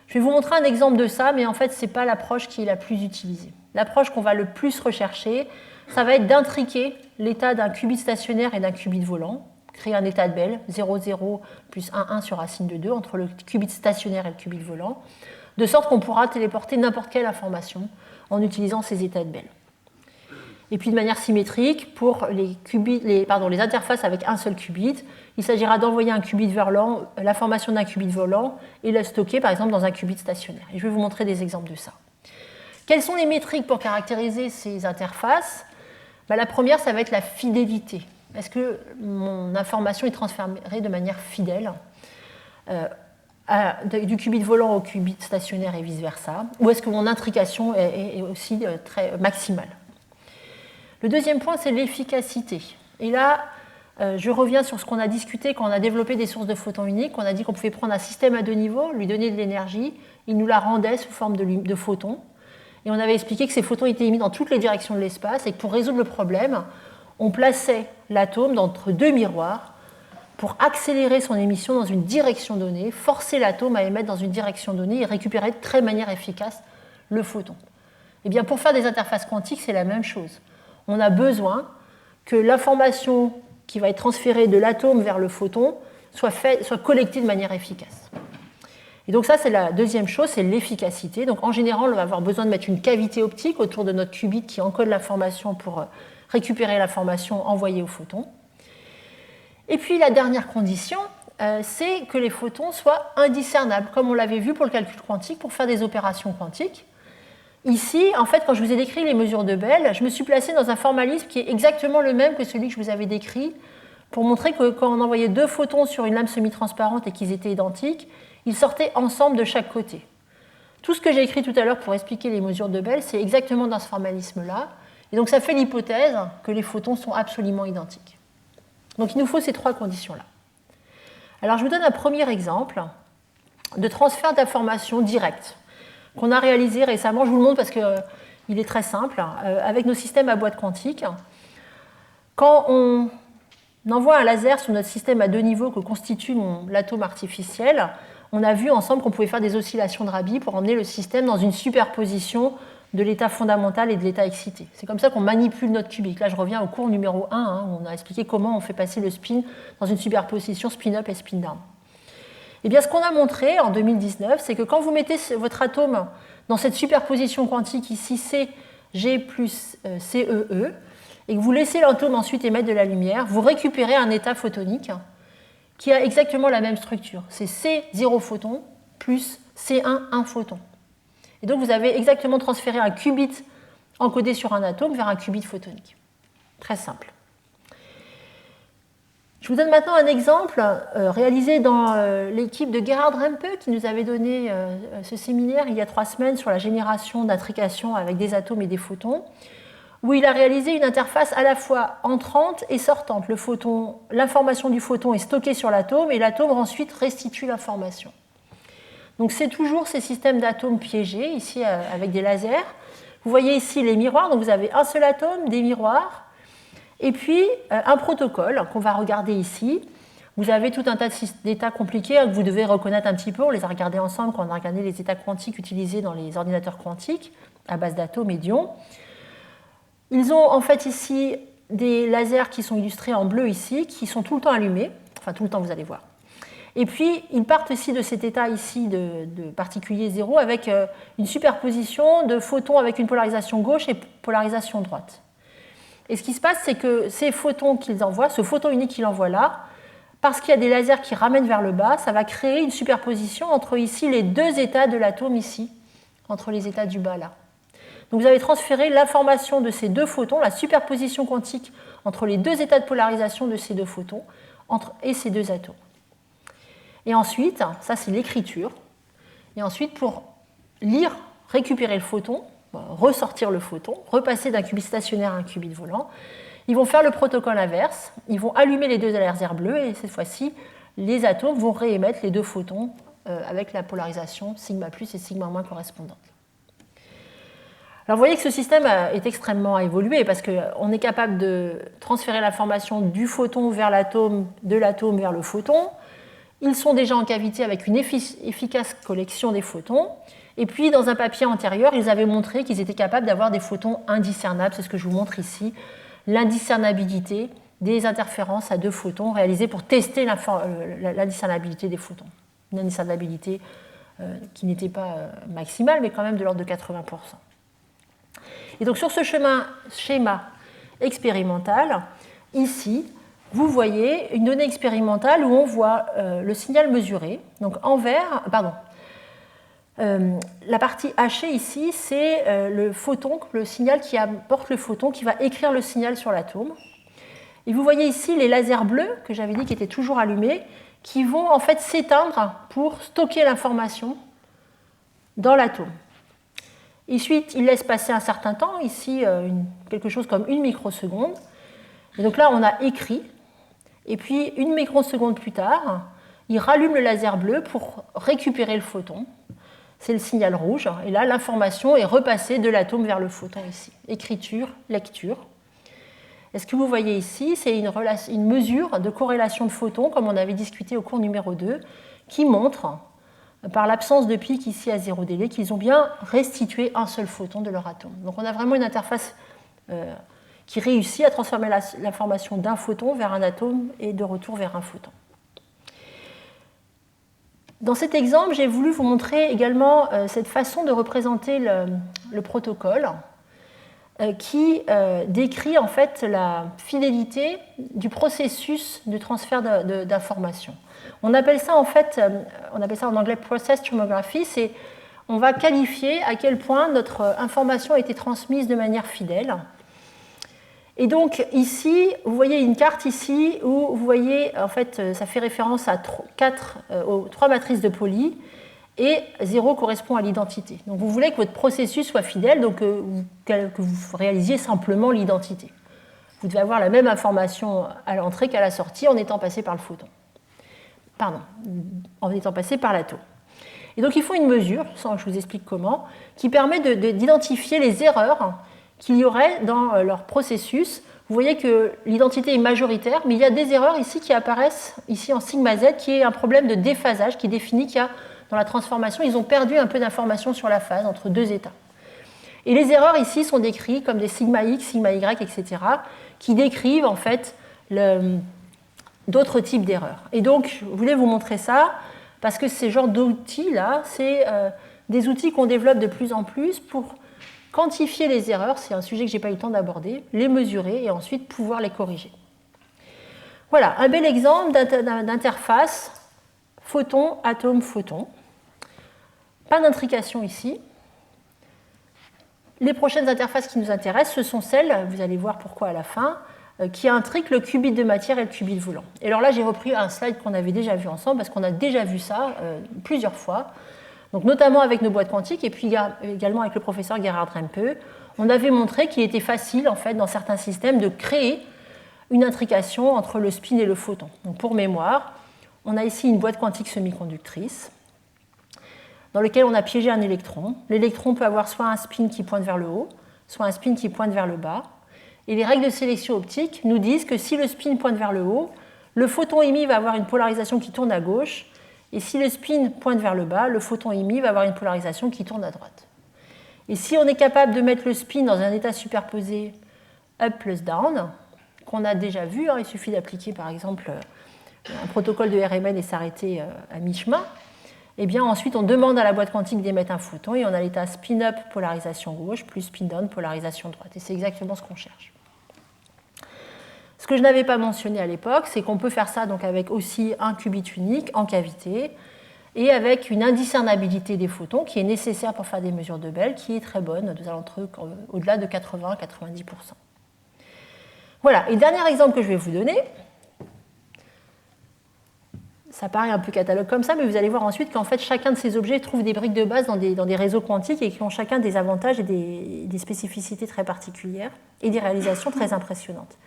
Speaker 1: Je vais vous montrer un exemple de ça, mais en fait, ce n'est pas l'approche qui est la plus utilisée. L'approche qu'on va le plus rechercher, ça va être d'intriquer l'état d'un qubit stationnaire et d'un qubit volant, créer un état de Bell, 0, 0 plus 1, 1 sur racine de 2, entre le qubit stationnaire et le qubit volant, de sorte qu'on pourra téléporter n'importe quelle information en utilisant ces états de Bell. Et puis de manière symétrique, pour les interfaces avec un seul qubit, il s'agira d'envoyer un qubit volant, l'information d'un qubit volant, et la stocker par exemple dans un qubit stationnaire. Et je vais vous montrer des exemples de ça. Quelles sont les métriques pour caractériser ces interfaces ? La première, ça va être la fidélité. Est-ce que mon information est transférée de manière fidèle du qubit volant au qubit stationnaire et vice-versa, ou est-ce que mon intrication est aussi très maximale ? Le deuxième point, c'est l'efficacité. Et là, je reviens sur ce qu'on a discuté quand on a développé des sources de photons uniques. On a dit qu'on pouvait prendre un système à deux niveaux, lui donner de l'énergie, il nous la rendait sous forme de photons. Et on avait expliqué que ces photons étaient émis dans toutes les directions de l'espace et que pour résoudre le problème, on plaçait l'atome entre deux miroirs pour accélérer son émission dans une direction donnée, forcer l'atome à émettre dans une direction donnée et récupérer de très manière efficace le photon. Eh bien, pour faire des interfaces quantiques, c'est la même chose. On a besoin que l'information qui va être transférée de l'atome vers le photon soit collectée de manière efficace. Et donc ça, c'est la deuxième chose, c'est l'efficacité. Donc en général, on va avoir besoin de mettre une cavité optique autour de notre qubit qui encode l'information pour récupérer l'information envoyée au photon. Et puis la dernière condition, c'est que les photons soient indiscernables, comme on l'avait vu pour le calcul quantique, pour faire des opérations quantiques. Ici, en fait, quand je vous ai décrit les mesures de Bell, je me suis placée dans un formalisme qui est exactement le même que celui que je vous avais décrit, pour montrer que quand on envoyait deux photons sur une lame semi-transparente et qu'ils étaient identiques, ils sortaient ensemble de chaque côté. Tout ce que j'ai écrit tout à l'heure pour expliquer les mesures de Bell, c'est exactement dans ce formalisme-là. Et donc ça fait l'hypothèse que les photons sont absolument identiques. Donc il nous faut ces trois conditions-là. Alors je vous donne un premier exemple de transfert d'informations directes qu'on a réalisé récemment. Je vous le montre parce qu'il est très simple, avec nos systèmes à boîte quantique. Quand on envoie un laser sur notre système à deux niveaux que constitue l'atome artificiel, on a vu ensemble qu'on pouvait faire des oscillations de Rabi pour emmener le système dans une superposition de l'état fondamental et de l'état excité. C'est comme ça qu'on manipule notre qubit. Là, je reviens au cours numéro 1, où on a expliqué comment on fait passer le spin dans une superposition spin-up et spin-down. Eh bien, ce qu'on a montré en 2019, c'est que quand vous mettez votre atome dans cette superposition quantique ici, CG plus CEE, et que vous laissez l'atome ensuite émettre de la lumière, vous récupérez un état photonique qui a exactement la même structure. C'est C0 photon plus C1 1 photon. Et donc, vous avez exactement transféré un qubit encodé sur un atome vers un qubit photonique. Très simple. Je vous donne maintenant un exemple réalisé dans l'équipe de Gerhard Rempe qui nous avait donné ce séminaire il y a 3 semaines sur la génération d'intrication avec des atomes et des photons, où il a réalisé une interface à la fois entrante et sortante. L'information du photon est stockée sur l'atome et l'atome ensuite restitue l'information. Donc c'est toujours ces systèmes d'atomes piégés, ici avec des lasers. Vous voyez ici les miroirs, donc vous avez un seul atome, des miroirs, et puis un protocole qu'on va regarder ici. Vous avez tout un tas d'états compliqués que vous devez reconnaître un petit peu. On les a regardés ensemble quand on a regardé les états quantiques utilisés dans les ordinateurs quantiques à base d'atomes et d'ions. Ils ont en fait ici des lasers qui sont illustrés en bleu ici, qui sont tout le temps allumés, enfin tout le temps vous allez voir. Et puis ils partent aussi de cet état ici de particulier zéro avec une superposition de photons avec une polarisation gauche et polarisation droite. Et ce qui se passe, c'est que ces photons qu'ils envoient, ce photon unique qu'ils envoient là, parce qu'il y a des lasers qui ramènent vers le bas, ça va créer une superposition entre ici les deux états de l'atome ici, entre les états du bas là. Donc vous avez transféré l'information de ces deux photons, la superposition quantique entre les deux états de polarisation de ces deux photons et ces deux atomes. Et ensuite, ça c'est l'écriture, et ensuite pour lire, récupérer le photon, ressortir le photon, repasser d'un qubit stationnaire à un qubit volant, ils vont faire le protocole inverse, ils vont allumer les deux lasers bleus et cette fois-ci, les atomes vont réémettre les deux photons avec la polarisation sigma plus et sigma moins correspondante. Alors vous voyez que ce système est extrêmement évolué parce qu'on est capable de transférer l'information du photon vers l'atome, de l'atome vers le photon. Ils sont déjà en cavité avec une efficace collection des photons. Et puis dans un papier antérieur, ils avaient montré qu'ils étaient capables d'avoir des photons indiscernables, c'est ce que je vous montre ici, l'indiscernabilité des interférences à deux photons réalisées pour tester l'indiscernabilité des photons. Une indiscernabilité qui n'était pas maximale, mais quand même de l'ordre de 80%. Et donc sur ce schéma expérimental, ici, vous voyez une donnée expérimentale où on voit le signal mesuré. Donc en vert, la partie hachée ici, c'est le photon, le signal qui apporte le photon, qui va écrire le signal sur l'atome. Et vous voyez ici les lasers bleus, que j'avais dit qui étaient toujours allumés, qui vont en fait s'éteindre pour stocker l'information dans l'atome. Ensuite, il laisse passer un certain temps, ici quelque chose comme 1 microseconde. Et donc là, on a écrit. Et puis, 1 microseconde plus tard, il rallume le laser bleu pour récupérer le photon. C'est le signal rouge. Et là, l'information est repassée de l'atome vers le photon ici. Écriture, lecture. Et ce que vous voyez ici, c'est une mesure de corrélation de photons, comme on avait discuté au cours numéro 2, qui montre, par l'absence de pic ici à 0 délai, qu'ils ont bien restitué un seul photon de leur atome. Donc on a vraiment une interface qui réussit à transformer l'information d'un photon vers un atome et de retour vers un photon. Dans cet exemple, j'ai voulu vous montrer également cette façon de représenter le protocole qui décrit en fait la fidélité du processus de transfert d'informations. On appelle ça en anglais process tomography, c'est on va qualifier à quel point notre information a été transmise de manière fidèle. Et donc ici, vous voyez une carte ici où vous voyez, en fait, ça fait référence à aux 3 matrices de Pauli et 0 correspond à l'identité. Donc vous voulez que votre processus soit fidèle, donc que vous réalisiez simplement l'identité. Vous devez avoir la même information à l'entrée qu'à la sortie en étant passé par le photon. En étant passé par l'atome. Et donc il faut une mesure, sans que je vous explique comment, qui permet d'identifier les erreurs qu'il y aurait dans leur processus. Vous voyez que l'identité est majoritaire, mais il y a des erreurs ici qui apparaissent ici en sigma z, qui est un problème de déphasage qui définit qu'il y a dans la transformation, ils ont perdu un peu d'informations sur la phase entre deux états. Et les erreurs ici sont décrites comme des sigma x, sigma y, etc., qui décrivent en fait d'autres types d'erreurs. Et donc, je voulais vous montrer ça parce que ces genres d'outils-là, c'est des outils qu'on développe de plus en plus pour quantifier les erreurs, c'est un sujet que je n'ai pas eu le temps d'aborder, les mesurer et ensuite pouvoir les corriger. Voilà, un bel exemple d'interface photon, atome, photon. Pas d'intrication ici. Les prochaines interfaces qui nous intéressent, ce sont celles, vous allez voir pourquoi à la fin, qui intriquent le qubit de matière et le qubit volant. Et alors là, j'ai repris un slide qu'on avait déjà vu ensemble, parce qu'on a déjà vu ça plusieurs fois, donc notamment avec nos boîtes quantiques, et puis également avec le professeur Gerhard Rempe. On avait montré qu'il était facile, en fait, dans certains systèmes, de créer une intrication entre le spin et le photon. Donc pour mémoire, on a ici une boîte quantique semi-conductrice dans laquelle on a piégé un électron. L'électron peut avoir soit un spin qui pointe vers le haut, soit un spin qui pointe vers le bas. Et les règles de sélection optique nous disent que si le spin pointe vers le haut, le photon émis va avoir une polarisation qui tourne à gauche, et si le spin pointe vers le bas, le photon émis va avoir une polarisation qui tourne à droite. Et si on est capable de mettre le spin dans un état superposé up plus down, qu'on a déjà vu. Il suffit d'appliquer par exemple un protocole de RMN et s'arrêter à mi-chemin. Et bien ensuite, on demande à la boîte quantique d'émettre un photon et on a l'état spin-up, polarisation gauche, plus spin-down, polarisation droite. Et c'est exactement ce qu'on cherche. Ce que je n'avais pas mentionné à l'époque, c'est qu'on peut faire ça donc avec aussi un qubit unique en cavité et avec une indiscernabilité des photons qui est nécessaire pour faire des mesures de Bell, qui est très bonne, au-delà de 80 à 90%. Voilà, et le dernier exemple que je vais vous donner, ça paraît un peu catalogue comme ça, mais vous allez voir ensuite qu'en fait, chacun de ces objets trouve des briques de base dans des réseaux quantiques et qui ont chacun des avantages et des spécificités très particulières et des réalisations très impressionnantes.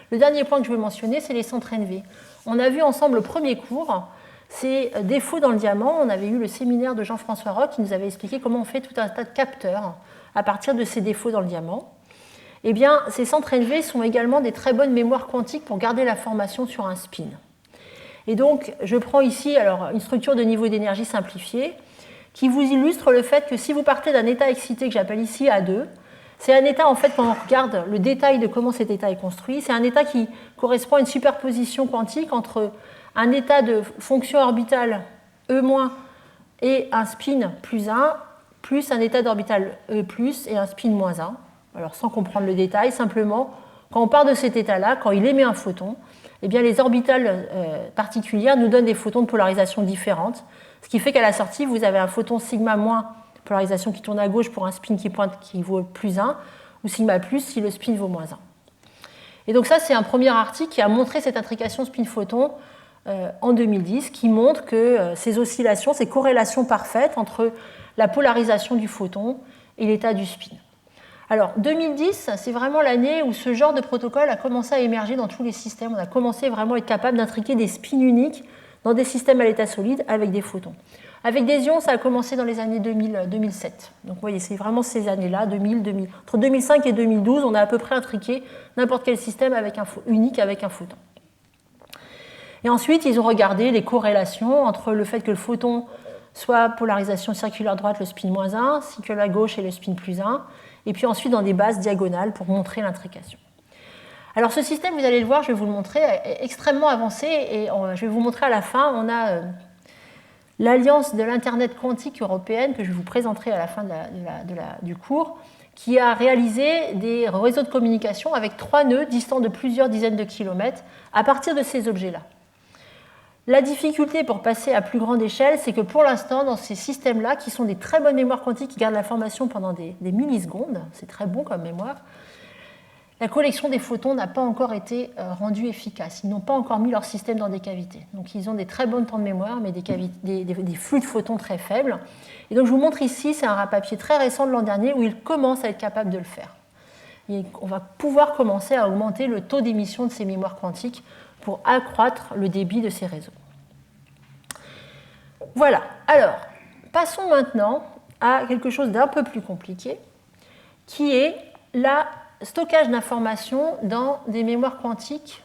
Speaker 1: Le dernier point que je veux mentionner, c'est les centres NV. On a vu ensemble le premier cours, ces défauts dans le diamant. On avait eu le séminaire de Jean-François Roch qui nous avait expliqué comment on fait tout un tas de capteurs à partir de ces défauts dans le diamant. Eh bien, ces centres NV sont également des très bonnes mémoires quantiques pour garder l'information sur un spin. Et donc, je prends ici une structure de niveau d'énergie simplifiée qui vous illustre le fait que si vous partez d'un état excité que j'appelle ici A2, c'est un état, en fait, quand on regarde le détail de comment cet état est construit, c'est un état qui correspond à une superposition quantique entre un état de fonction orbitale E- et un spin plus 1, plus un état d'orbital E+, et un spin moins 1. Alors, sans comprendre le détail, simplement, quand on part de cet état-là, quand il émet un photon, eh bien, les orbitales particulières nous donnent des photons de polarisation différentes, ce qui fait qu'à la sortie, vous avez un photon sigma moins, polarisation qui tourne à gauche pour un spin qui vaut plus 1, ou sigma plus si le spin vaut moins 1. Et donc ça, c'est un premier article qui a montré cette intrication spin-photon en 2010, qui montre que ces oscillations, ces corrélations parfaites entre la polarisation du photon et l'état du spin. Alors, 2010, c'est vraiment l'année où ce genre de protocole a commencé à émerger dans tous les systèmes. On a commencé vraiment à être capable d'intriquer des spins uniques dans des systèmes à l'état solide avec des photons. Avec des ions, ça a commencé dans les années 2000-2007. Donc, vous voyez, c'est vraiment ces années-là, entre 2005 et 2012, on a à peu près intriqué n'importe quel système unique avec un photon. Et ensuite, ils ont regardé les corrélations entre le fait que le photon soit polarisation circulaire droite, le spin moins 1, circulaire gauche et le spin plus 1, et puis ensuite dans des bases diagonales pour montrer l'intrication. Alors ce système, vous allez le voir, je vais vous le montrer, est extrêmement avancé, et je vais vous montrer à la fin, on a l'Alliance de l'Internet quantique européenne, que je vous présenterai à la fin du cours, qui a réalisé des réseaux de communication avec 3 nœuds distants de plusieurs dizaines de kilomètres à partir de ces objets-là. La difficulté pour passer à plus grande échelle, c'est que pour l'instant, dans ces systèmes-là, qui sont des très bonnes mémoires quantiques qui gardent l'information pendant des millisecondes, c'est très bon comme mémoire, la collection des photons n'a pas encore été rendue efficace. Ils n'ont pas encore mis leur système dans des cavités. Donc ils ont des très bons temps de mémoire, mais des flux de photons très faibles. Et donc je vous montre ici, c'est un papier très récent de l'an dernier où ils commencent à être capables de le faire. Et on va pouvoir commencer à augmenter le taux d'émission de ces mémoires quantiques pour accroître le débit de ces réseaux. Voilà, alors, passons maintenant à quelque chose d'un peu plus compliqué, qui est le stockage d'informations dans des mémoires quantiques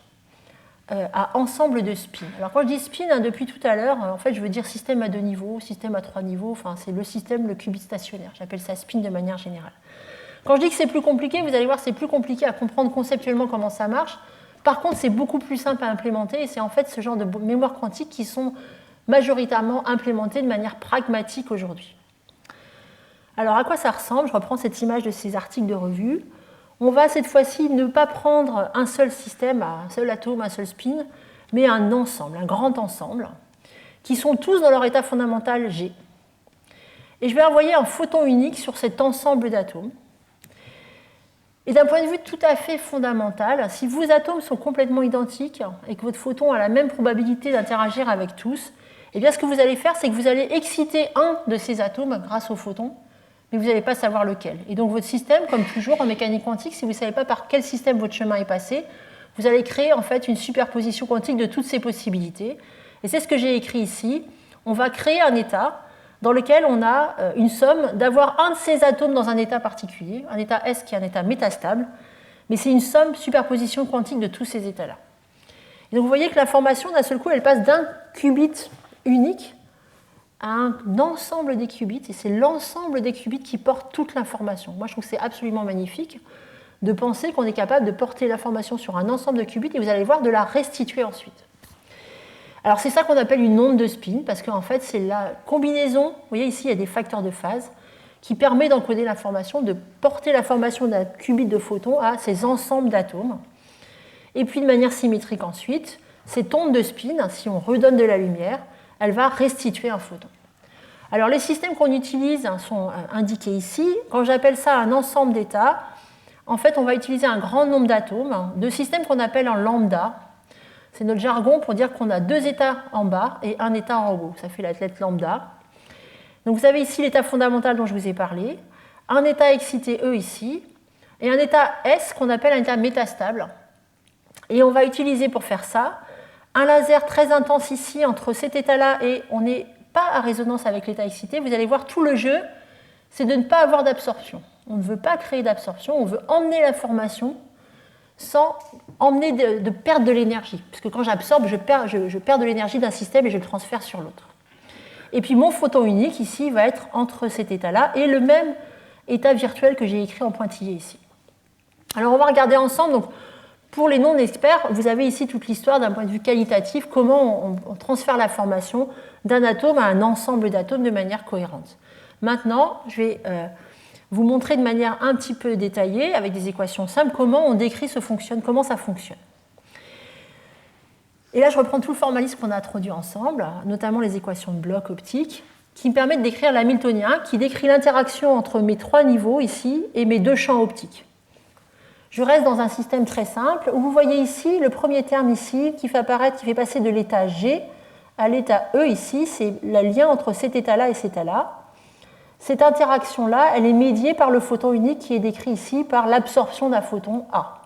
Speaker 1: à ensemble de spins. Alors quand je dis spin, depuis tout à l'heure, en fait je veux dire système à 2 niveaux, système à 3 niveaux, enfin c'est le système, le qubit stationnaire, j'appelle ça spin de manière générale. Quand je dis que c'est plus compliqué, vous allez voir c'est plus compliqué à comprendre conceptuellement comment ça marche. Par contre, c'est beaucoup plus simple à implémenter et c'est en fait ce genre de mémoires quantiques qui sont majoritairement implémentées de manière pragmatique aujourd'hui. Alors, à quoi ça ressemble? Je reprends cette image de ces articles de revue. On va cette fois-ci ne pas prendre un seul système, un seul atome, un seul spin, mais un ensemble, un grand ensemble, qui sont tous dans leur état fondamental G. Et je vais envoyer un photon unique sur cet ensemble d'atomes. Et d'un point de vue tout à fait fondamental, si vos atomes sont complètement identiques et que votre photon a la même probabilité d'interagir avec tous, eh bien ce que vous allez faire, c'est que vous allez exciter un de ces atomes grâce au photon, mais vous n'allez pas savoir lequel. Et donc votre système, comme toujours en mécanique quantique, si vous ne savez pas par quel système votre chemin est passé, vous allez créer en fait une superposition quantique de toutes ces possibilités. Et c'est ce que j'ai écrit ici. On va créer un état dans lequel on a une somme d'avoir un de ces atomes dans un état particulier, un état S qui est un état métastable, mais c'est une somme superposition quantique de tous ces états-là. Et donc vous voyez que l'information, d'un seul coup, elle passe d'un qubit unique à un ensemble des qubits, et c'est l'ensemble des qubits qui porte toute l'information. Moi, je trouve que c'est absolument magnifique. de penser qu'on est capable de porter l'information sur un ensemble de qubits et vous allez voir de la restituer ensuite. Alors c'est ça qu'on appelle une onde de spin, parce qu'en fait c'est la combinaison, vous voyez ici il y a des facteurs de phase, qui permet d'encoder l'information, de porter l'information d'un qubit de photon à ces ensembles d'atomes. Et puis de manière symétrique ensuite, cette onde de spin, si on redonne de la lumière, elle va restituer un photon. Alors les systèmes qu'on utilise sont indiqués ici. Quand j'appelle ça un ensemble d'états, en fait on va utiliser un grand nombre d'atomes, de systèmes qu'on appelle en lambda. C'est notre jargon pour dire qu'on a 2 états en bas et un état en haut. Ça fait la lettre lambda. Donc vous avez ici l'état fondamental dont je vous ai parlé, un état excité E ici, et un état S qu'on appelle un état métastable. Et on va utiliser pour faire ça un laser très intense ici entre cet état-là et on n'est pas à résonance avec l'état excité. Vous allez voir tout le jeu, c'est de ne pas avoir d'absorption. On ne veut pas créer d'absorption, on veut emmener l'information sans emmener de perte de l'énergie. Parce que quand j'absorbe, je perds de l'énergie d'un système et je le transfère sur l'autre. Et puis mon photon unique ici va être entre cet état-là et le même état virtuel que j'ai écrit en pointillé ici. Alors on va regarder ensemble. Donc, pour les non-experts, vous avez ici toute l'histoire d'un point de vue qualitatif, comment on transfère l'information d'un atome à un ensemble d'atomes de manière cohérente. Maintenant, je vais vous montrer de manière un petit peu détaillée, avec des équations simples, comment on décrit comment ça fonctionne. Et là, je reprends tout le formalisme qu'on a introduit ensemble, notamment les équations de blocs optiques, qui me permettent d'écrire l'hamiltonien, qui décrit l'interaction entre mes 3 niveaux ici et mes 2 champs optiques. Je reste dans un système très simple, où vous voyez ici le premier terme ici, qui fait passer de l'état G à l'état E ici, c'est le lien entre cet état-là et cet état-là. Cette interaction-là, elle est médiée par le photon unique qui est décrit ici par l'absorption d'un photon A.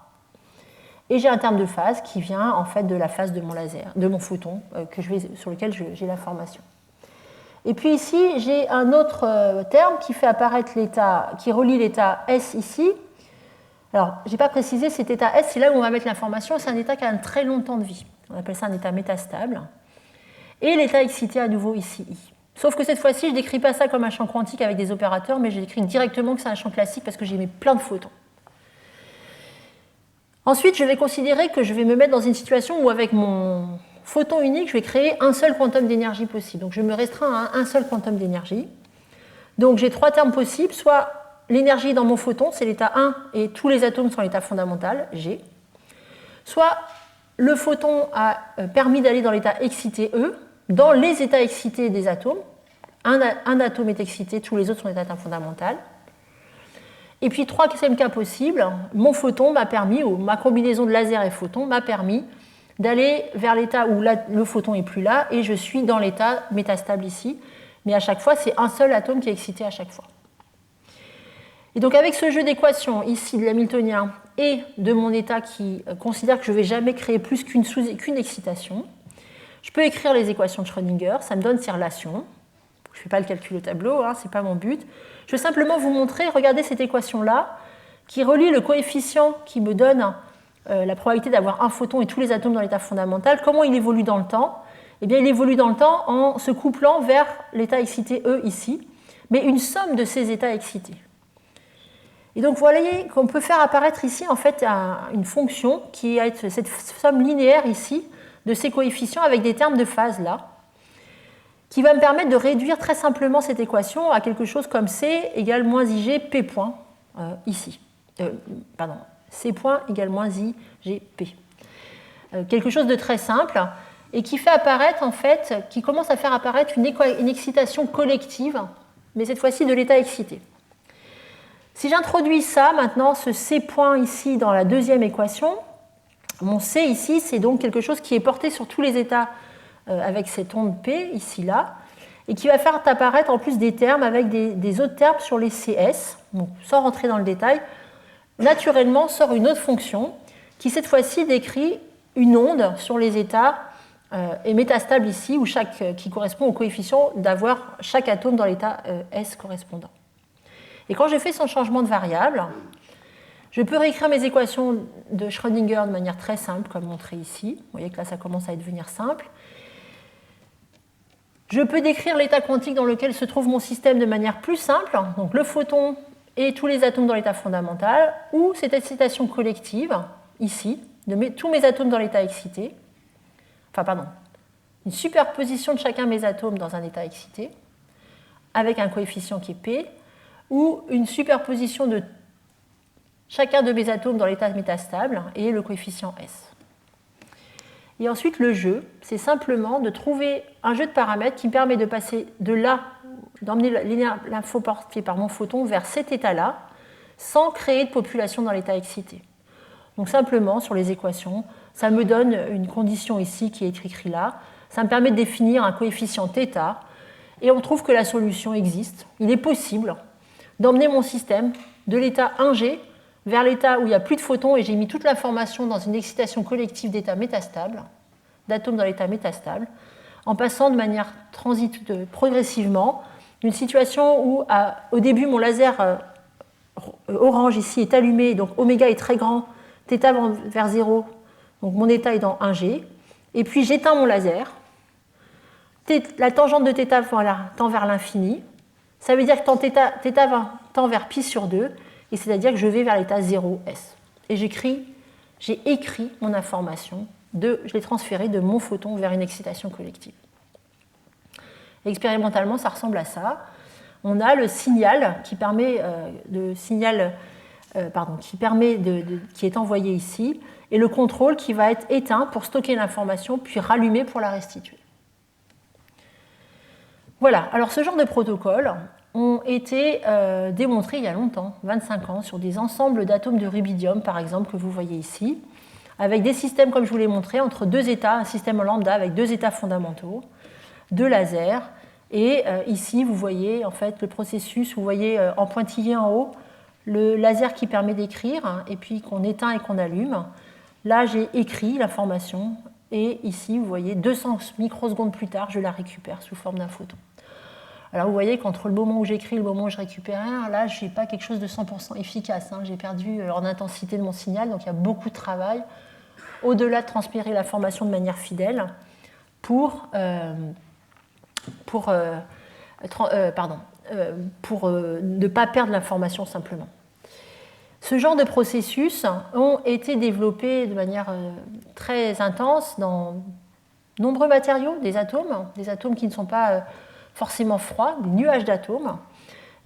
Speaker 1: Et j'ai un terme de phase qui vient en fait de la phase de mon laser, de mon photon, sur lequel j'ai l'information. Et puis ici, j'ai un autre terme qui fait apparaître l'état, qui relie l'état S ici. Alors, je n'ai pas précisé, cet état S, c'est là où on va mettre l'information, c'est un état qui a un très long temps de vie. On appelle ça un état métastable. Et l'état excité à nouveau ici, I. Sauf que cette fois-ci, je ne décris pas ça comme un champ quantique avec des opérateurs, mais je décris directement que c'est un champ classique parce que j'ai mis plein de photons. Ensuite, je vais considérer que je vais me mettre dans une situation où avec mon photon unique, je vais créer un seul quantum d'énergie possible. Donc je me restreins à un seul quantum d'énergie. Donc j'ai 3 termes possibles, soit l'énergie dans mon photon, c'est l'état 1 et tous les atomes sont l'état fondamental, G. Soit le photon a permis d'aller dans l'état excité E, dans les états excités des atomes. Un atome est excité, tous les autres sont l'état fondamental. Et puis, 3e cas possible, mon photon m'a permis, ou ma combinaison de laser et photon m'a permis d'aller vers l'état où le photon n'est plus là et je suis dans l'état métastable ici. Mais à chaque fois, c'est un seul atome qui est excité à chaque fois. Et donc, avec ce jeu d'équations ici de l'hamiltonien et de mon état qui considère que je ne vais jamais créer plus qu'une excitation, je peux écrire les équations de Schrödinger, ça me donne ces relations. Je ne fais pas le calcul au tableau, ce n'est pas mon but. Je vais simplement vous montrer, regardez cette équation-là, qui relie le coefficient qui me donne la probabilité d'avoir un photon et tous les atomes dans l'état fondamental. Comment il évolue dans le temps? Eh bien, il évolue dans le temps en se couplant vers l'état excité E ici, mais une somme de ces états excités. Et donc, vous voyez qu'on peut faire apparaître ici, en fait, une fonction qui est cette somme linéaire ici de ces coefficients avec des termes de phase là, qui va me permettre de réduire très simplement cette équation à quelque chose comme C égale moins IG P point, ici. C point égale moins IG P. Quelque chose de très simple et qui fait apparaître, en fait, qui commence à faire apparaître une excitation collective, mais cette fois-ci de l'état excité. Si j'introduis ça, maintenant, ce C point ici dans la 2e équation, mon C ici, c'est donc quelque chose qui est porté sur tous les états avec cette onde P, ici, là, et qui va faire apparaître en plus des termes avec des autres termes sur les CS, donc, sans rentrer dans le détail, naturellement sort une autre fonction qui, cette fois-ci, décrit une onde sur les états et métastable ici, qui correspond au coefficient d'avoir chaque atome dans l'état S correspondant. Et quand j'ai fait son changement de variable, je peux réécrire mes équations de Schrödinger de manière très simple, comme montré ici. Vous voyez que là, ça commence à devenir simple. Je peux décrire l'état quantique dans lequel se trouve mon système de manière plus simple. Donc le photon et tous les atomes dans l'état fondamental, ou cette excitation collective, ici, de tous mes atomes dans l'état excité, une superposition de chacun de mes atomes dans un état excité, avec un coefficient qui est P, ou une superposition de chacun de mes atomes dans l'état métastable et le coefficient S. Et ensuite, le jeu, c'est simplement de trouver un jeu de paramètres qui me permet de passer de là, d'emmener l'info portée par mon photon vers cet état-là, sans créer de population dans l'état excité. Donc simplement, sur les équations, ça me donne une condition ici qui est écrite là, ça me permet de définir un coefficient θ, et on trouve que la solution existe. Il est possible d'emmener mon système de l'état 1G vers l'état où il n'y a plus de photons, et j'ai mis toute l'information dans une excitation collective d'état métastable, d'atomes dans l'état métastable, en passant de manière progressivement d'une situation où, au début, mon laser orange ici est allumé, donc oméga est très grand, θ va vers 0, donc mon état est dans 1G, et puis j'éteins mon laser, la tangente de θ tend vers l'infini, ça veut dire que θ tend vers pi sur 2, et c'est-à-dire que je vais vers l'état 0S. Et j'ai écrit mon information, je l'ai transférée de mon photon vers une excitation collective. Expérimentalement, ça ressemble à ça. On a le signal qui est envoyé ici, et le contrôle qui va être éteint pour stocker l'information, puis rallumé pour la restituer. Voilà, alors ce genre de protocoles ont été démontrés il y a longtemps, 25 ans, sur des ensembles d'atomes de rubidium, par exemple, que vous voyez ici, avec des systèmes, comme je vous l'ai montré, entre deux états, un système lambda avec deux états fondamentaux, deux lasers, et ici, vous voyez en fait le processus, vous voyez en pointillé en haut, le laser qui permet d'écrire, et puis qu'on éteint et qu'on allume. Là, j'ai écrit l'information, et ici, vous voyez, 200 microsecondes plus tard, je la récupère sous forme d'un photon. Alors vous voyez qu'entre le moment où j'écris et le moment où je récupère, là je n'ai pas quelque chose de 100% efficace. J'ai perdu en intensité de mon signal, donc il y a beaucoup de travail, au-delà de transférer l'information de manière fidèle, pour ne pas perdre l'information simplement. Ce genre de processus ont été développés de manière très intense dans nombreux matériaux, des atomes qui ne sont pas forcément froids, des nuages d'atomes,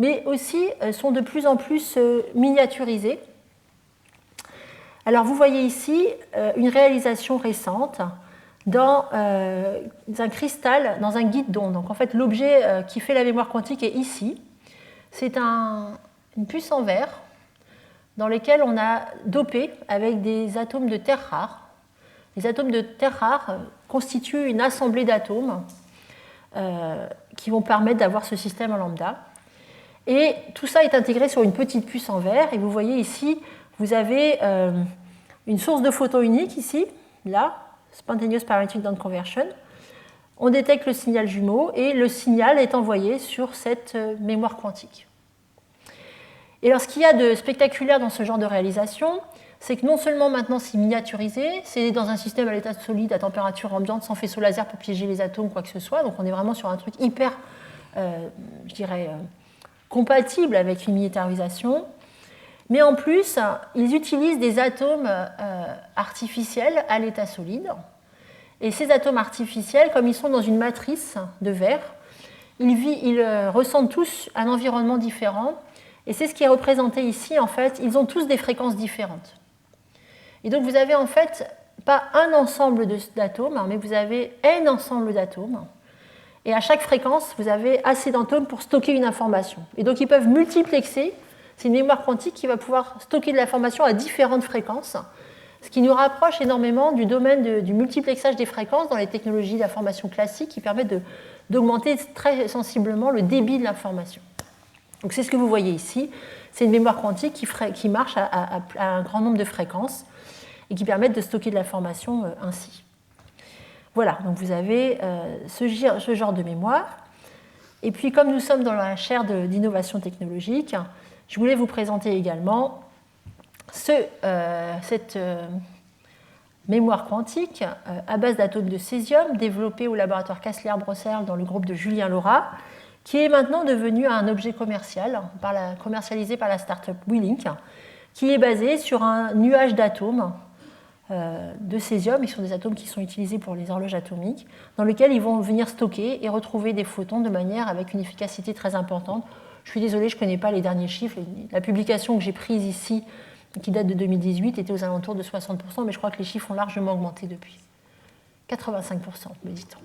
Speaker 1: mais aussi sont de plus en plus miniaturisés. Alors vous voyez ici une réalisation récente dans un cristal, dans un guide d'onde. Donc en fait l'objet qui fait la mémoire quantique est ici. C'est une puce en verre dans laquelle on a dopé avec des atomes de terre rare. Les atomes de terre rare constituent une assemblée d'atomes qui vont permettre d'avoir ce système en lambda. Et tout ça est intégré sur une petite puce en verre. Et vous voyez ici, vous avez une source de photons unique ici, là, Spontaneous Parametric Down Conversion. On détecte le signal jumeau et le signal est envoyé sur cette mémoire quantique. Et alors, ce qu'il y a de spectaculaire dans ce genre de réalisation, c'est que non seulement maintenant c'est miniaturisé, c'est dans un système à l'état solide à température ambiante sans faisceau laser pour piéger les atomes, quoi que ce soit, donc on est vraiment sur un truc hyper, compatible avec une miniaturisation. Mais en plus, ils utilisent des atomes artificiels à l'état solide. Et ces atomes artificiels, comme ils sont dans une matrice de verre, ils ressentent tous un environnement différent. Et c'est ce qui est représenté ici, en fait, ils ont tous des fréquences différentes. Et donc vous avez en fait pas un ensemble d'atomes, mais vous avez n ensemble d'atomes. Et à chaque fréquence, vous avez assez d'atomes pour stocker une information. Et donc ils peuvent multiplexer. C'est une mémoire quantique qui va pouvoir stocker de l'information à différentes fréquences, ce qui nous rapproche énormément du domaine du multiplexage des fréquences dans les technologies d'information classiques qui permettent d'augmenter très sensiblement le débit de l'information. Donc c'est ce que vous voyez ici. C'est une mémoire quantique qui marche à un grand nombre de fréquences et qui permettent de stocker de l'information ainsi. Voilà, donc vous avez ce genre de mémoire. Et puis comme nous sommes dans la chaire d'innovation technologique, je voulais vous présenter également cette mémoire quantique à base d'atomes de césium développée au laboratoire Kastler-Brossel dans le groupe de Julien Laura, qui est maintenant devenu un objet commercial, commercialisé par la start-up WeLink, qui est basé sur un nuage d'atomes de césium, qui sont des atomes qui sont utilisés pour les horloges atomiques, dans lequel ils vont venir stocker et retrouver des photons de manière avec une efficacité très importante. Je suis désolée, je ne connais pas les derniers chiffres. La publication que j'ai prise ici, qui date de 2018, était aux alentours de 60%, mais je crois que les chiffres ont largement augmenté depuis. 85%, me dit-on.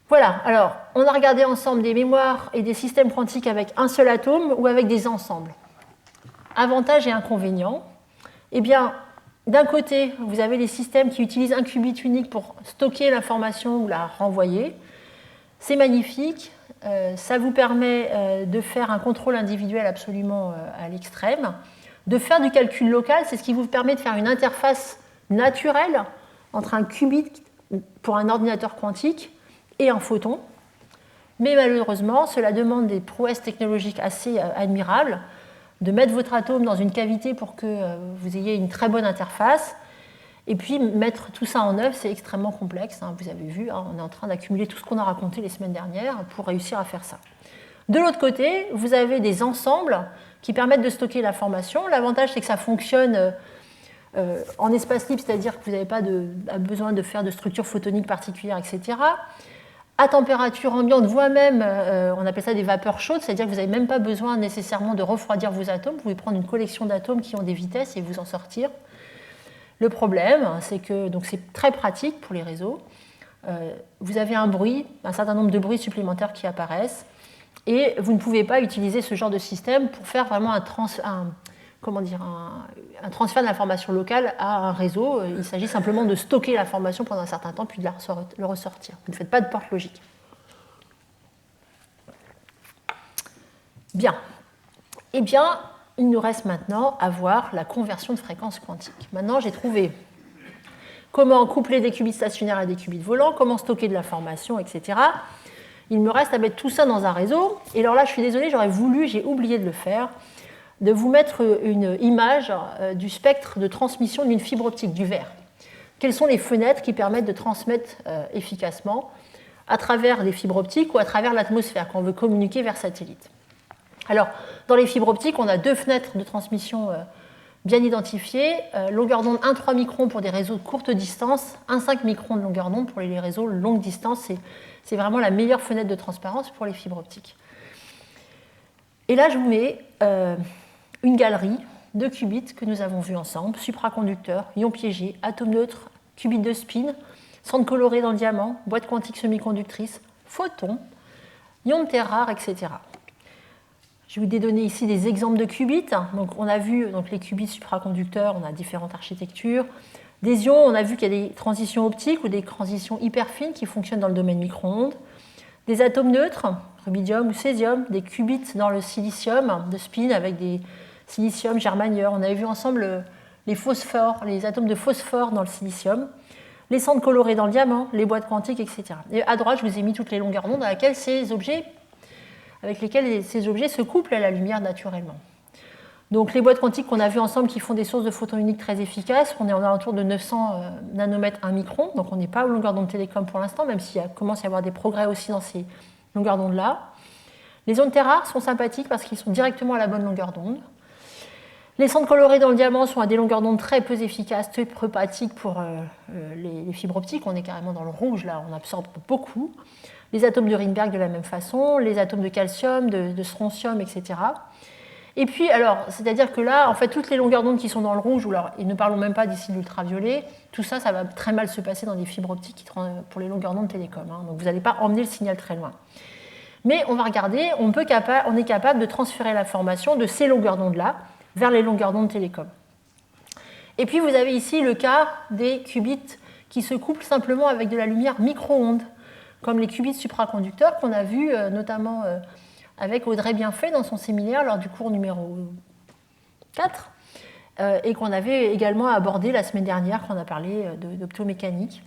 Speaker 1: Voilà, alors, on a regardé ensemble des mémoires et des systèmes quantiques avec un seul atome ou avec des ensembles. Avantages et inconvénients. Eh bien, d'un côté, vous avez les systèmes qui utilisent un qubit unique pour stocker l'information ou la renvoyer. C'est magnifique. Ça vous permet de faire un contrôle individuel absolument à l'extrême. De faire du calcul local, c'est ce qui vous permet de faire une interface naturelle entre un qubit pour un ordinateur quantique et un photon. Mais malheureusement, cela demande des prouesses technologiques assez admirables, de mettre votre atome dans une cavité pour que vous ayez une très bonne interface. Et puis, mettre tout ça en œuvre, c'est extrêmement complexe. Vous avez vu, on est en train d'accumuler tout ce qu'on a raconté les semaines dernières pour réussir à faire ça. De l'autre côté, vous avez des ensembles qui permettent de stocker l'information. L'avantage, c'est que ça fonctionne en espace libre, c'est-à-dire que vous n'avez pas besoin de faire de structures photoniques particulières, etc. À température ambiante, voire-même, on appelle ça des vapeurs chaudes, c'est-à-dire que vous n'avez même pas besoin nécessairement de refroidir vos atomes. Vous pouvez prendre une collection d'atomes qui ont des vitesses et vous en sortir. Le problème, c'est que c'est très pratique pour les réseaux. Vous avez un certain nombre de bruits supplémentaires qui apparaissent, et vous ne pouvez pas utiliser ce genre de système pour faire vraiment un transfert d'information locale à un réseau. Il s'agit simplement de stocker l'information pendant un certain temps, puis de le ressortir. Vous ne faites pas de porte logique. Bien. Eh bien, il nous reste maintenant à voir la conversion de fréquences quantiques. Maintenant, j'ai trouvé comment coupler des qubits stationnaires à des qubits volants, comment stocker de l'information, etc. Il me reste à mettre tout ça dans un réseau. Et alors là, je suis désolée, j'ai oublié de le faire, de vous mettre une image du spectre de transmission d'une fibre optique, du verre. Quelles sont les fenêtres qui permettent de transmettre efficacement à travers les fibres optiques ou à travers l'atmosphère quand on veut communiquer vers satellite. Alors, dans les fibres optiques, on a deux fenêtres de transmission bien identifiées. Longueur d'onde 1,3 microns pour des réseaux de courte distance, 1,5 microns de longueur d'onde pour les réseaux longue distance. C'est vraiment la meilleure fenêtre de transparence pour les fibres optiques. Et là, je vous mets une galerie de qubits que nous avons vus ensemble, supraconducteurs, ions piégés, atomes neutres, qubits de spin, centres colorés dans le diamant, boîte quantique semi-conductrice, photons, ions de terre rare, etc. Je vous ai donné ici des exemples de qubits. Donc, on a vu les qubits supraconducteurs, on a différentes architectures. Des ions, on a vu qu'il y a des transitions optiques ou des transitions hyper fines qui fonctionnent dans le domaine micro-ondes. Des atomes neutres, rubidium ou césium, des qubits dans le silicium de spin avec des silicium, germanium. On avait vu ensemble les phosphores, les atomes de phosphore dans le silicium, les centres colorés dans le diamant, les boîtes quantiques, etc. Et à droite, je vous ai mis toutes les longueurs d'onde avec lesquelles ces objets se couplent à la lumière naturellement. Donc les boîtes quantiques qu'on a vues ensemble qui font des sources de photons uniques très efficaces, on est en alentour de 900 nanomètres 1 micron, donc on n'est pas aux longueurs d'onde télécom pour l'instant, même s'il commence à y avoir des progrès aussi dans ces longueurs d'onde-là. Les ondes terres rares sont sympathiques parce qu'ils sont directement à la bonne longueur d'onde. Les centres colorés dans le diamant sont à des longueurs d'onde très peu efficaces, très peu pratiques pour les fibres optiques. On est carrément dans le rouge, là, on absorbe beaucoup. Les atomes de Rydberg de la même façon, les atomes de calcium, de strontium, etc. Et puis, alors, c'est-à-dire que là, en fait, toutes les longueurs d'onde qui sont dans le rouge, et ne parlons même pas d'ici de l'ultraviolet, tout ça, ça va très mal se passer dans des fibres optiques pour les longueurs d'onde télécom. Donc vous n'allez pas emmener le signal très loin. Mais on va regarder, on est capable de transférer l'information de ces longueurs d'onde-là vers les longueurs d'onde télécom. Et puis vous avez ici le cas des qubits qui se couplent simplement avec de la lumière micro-ondes, comme les qubits supraconducteurs qu'on a vus notamment avec Audrey Bienfait dans son séminaire lors du cours numéro 4 et qu'on avait également abordé la semaine dernière quand on a parlé d'optomécanique.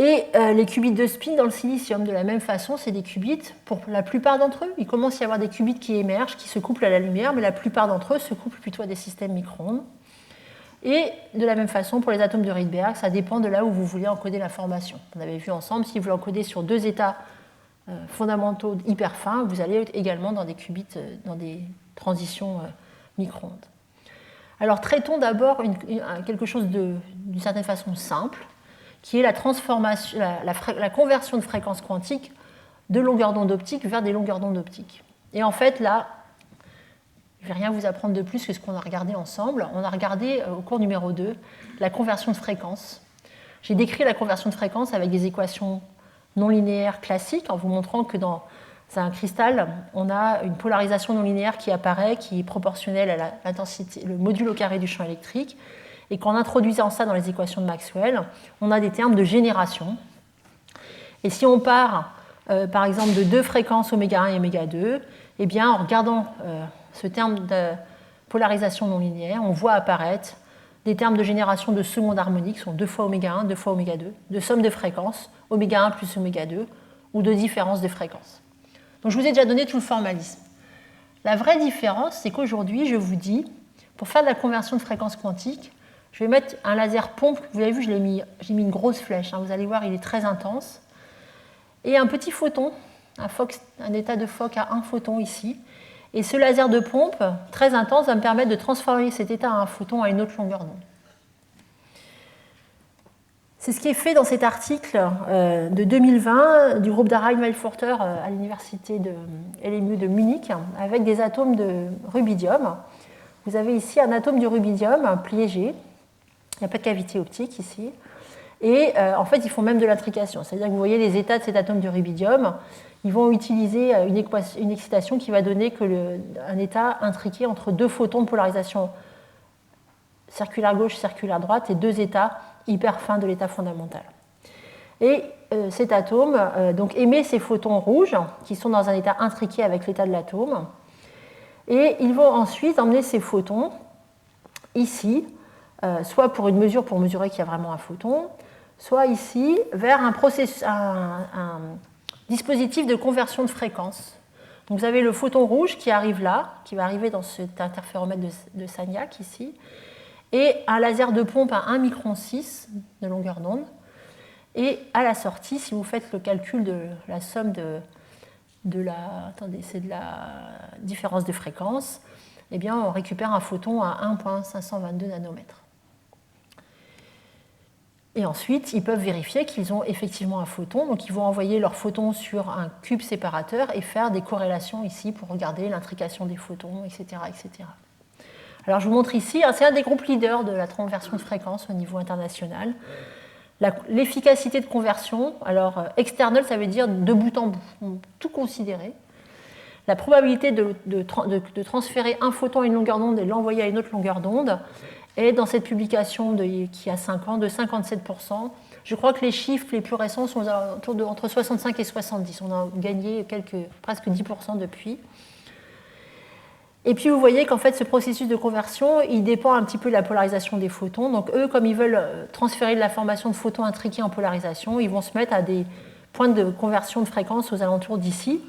Speaker 1: Et les qubits de spin dans le silicium, de la même façon, c'est des qubits pour la plupart d'entre eux. Il commence à y avoir des qubits qui émergent, qui se couplent à la lumière, mais la plupart d'entre eux se couplent plutôt à des systèmes micro-ondes. Et de la même façon, pour les atomes de Rydberg, ça dépend de là où vous voulez encoder l'information. On avait vu ensemble, si vous l'encodez sur 2 états fondamentaux hyper fins, vous allez également dans des qubits, dans des transitions micro-ondes. Alors traitons d'abord quelque chose d'une certaine façon simple, qui est la transformation, la conversion de fréquences quantiques de longueurs d'onde optiques vers des longueurs d'onde optiques. Et en fait, là, je ne vais rien vous apprendre de plus que ce qu'on a regardé ensemble. On a regardé au cours numéro 2 la conversion de fréquences. J'ai décrit la conversion de fréquences avec des équations non linéaires classiques en vous montrant que dans un cristal, on a une polarisation non linéaire qui apparaît, qui est proportionnelle à l'intensité, le module au carré du champ électrique, et qu'en introduisant ça dans les équations de Maxwell, on a des termes de génération. Et si on part, par exemple, de 2 fréquences oméga 1 et oméga 2, eh bien, en regardant ce terme de polarisation non linéaire, on voit apparaître des termes de génération de seconde harmonique, qui sont 2 fois oméga 1, 2 fois oméga 2, de somme de fréquences, oméga 1 plus oméga 2, ou de différence de fréquences. Donc je vous ai déjà donné tout le formalisme. La vraie différence, c'est qu'aujourd'hui, je vous dis, pour faire de la conversion de fréquences quantiques, je vais mettre un laser pompe, vous l'avez vu, j'ai mis une grosse flèche, vous allez voir, il est très intense, et un petit photon, un état de Fock à 1 photon ici. Et ce laser de pompe, très intense, va me permettre de transformer cet état à un photon à une autre longueur d'onde. C'est ce qui est fait dans cet article de 2020 du groupe d'Arain Weilfurter à l'université de LMU de Munich, avec des atomes de rubidium. Vous avez ici un atome du rubidium, un plié G. Il n'y a pas de cavité optique ici. Et en fait, ils font même de l'intrication. C'est-à-dire que vous voyez les états de cet atome de rubidium. Ils vont utiliser une excitation qui va donner un état intriqué entre 2 photons de polarisation circulaire gauche, circulaire droite, et 2 états hyper fins de l'état fondamental. Et cet atome donc émet ces photons rouges qui sont dans un état intriqué avec l'état de l'atome. Et ils vont ensuite emmener ces photons ici, soit pour mesurer qu'il y a vraiment un photon, soit ici vers un dispositif de conversion de fréquence. Donc vous avez le photon rouge qui arrive là, qui va arriver dans cet interféromètre de Sagnac ici, et un laser de pompe à 1 micron 6 de longueur d'onde. Et à la sortie, si vous faites le calcul de la somme de la différence de fréquence, eh bien on récupère un photon à 1,522 nanomètres. Et ensuite, ils peuvent vérifier qu'ils ont effectivement un photon. Donc, ils vont envoyer leur photon sur un cube séparateur et faire des corrélations ici pour regarder l'intrication des photons, etc., etc. Alors, je vous montre ici, c'est un des groupes leaders de la conversion de fréquences au niveau international. L'efficacité de conversion, alors external, ça veut dire de bout en bout, on peut tout considérer. La probabilité de transférer un photon à une longueur d'onde et l'envoyer à une autre longueur d'onde est dans cette publication qui a 5 ans de 57%. Je crois que les chiffres les plus récents sont autour de entre 65 et 70. On a gagné presque 10% depuis. Et puis vous voyez qu'en fait ce processus de conversion, il dépend un petit peu de la polarisation des photons. Donc eux, comme ils veulent transférer de la formation de photons intriqués en polarisation, ils vont se mettre à des points de conversion de fréquence aux alentours d'ici.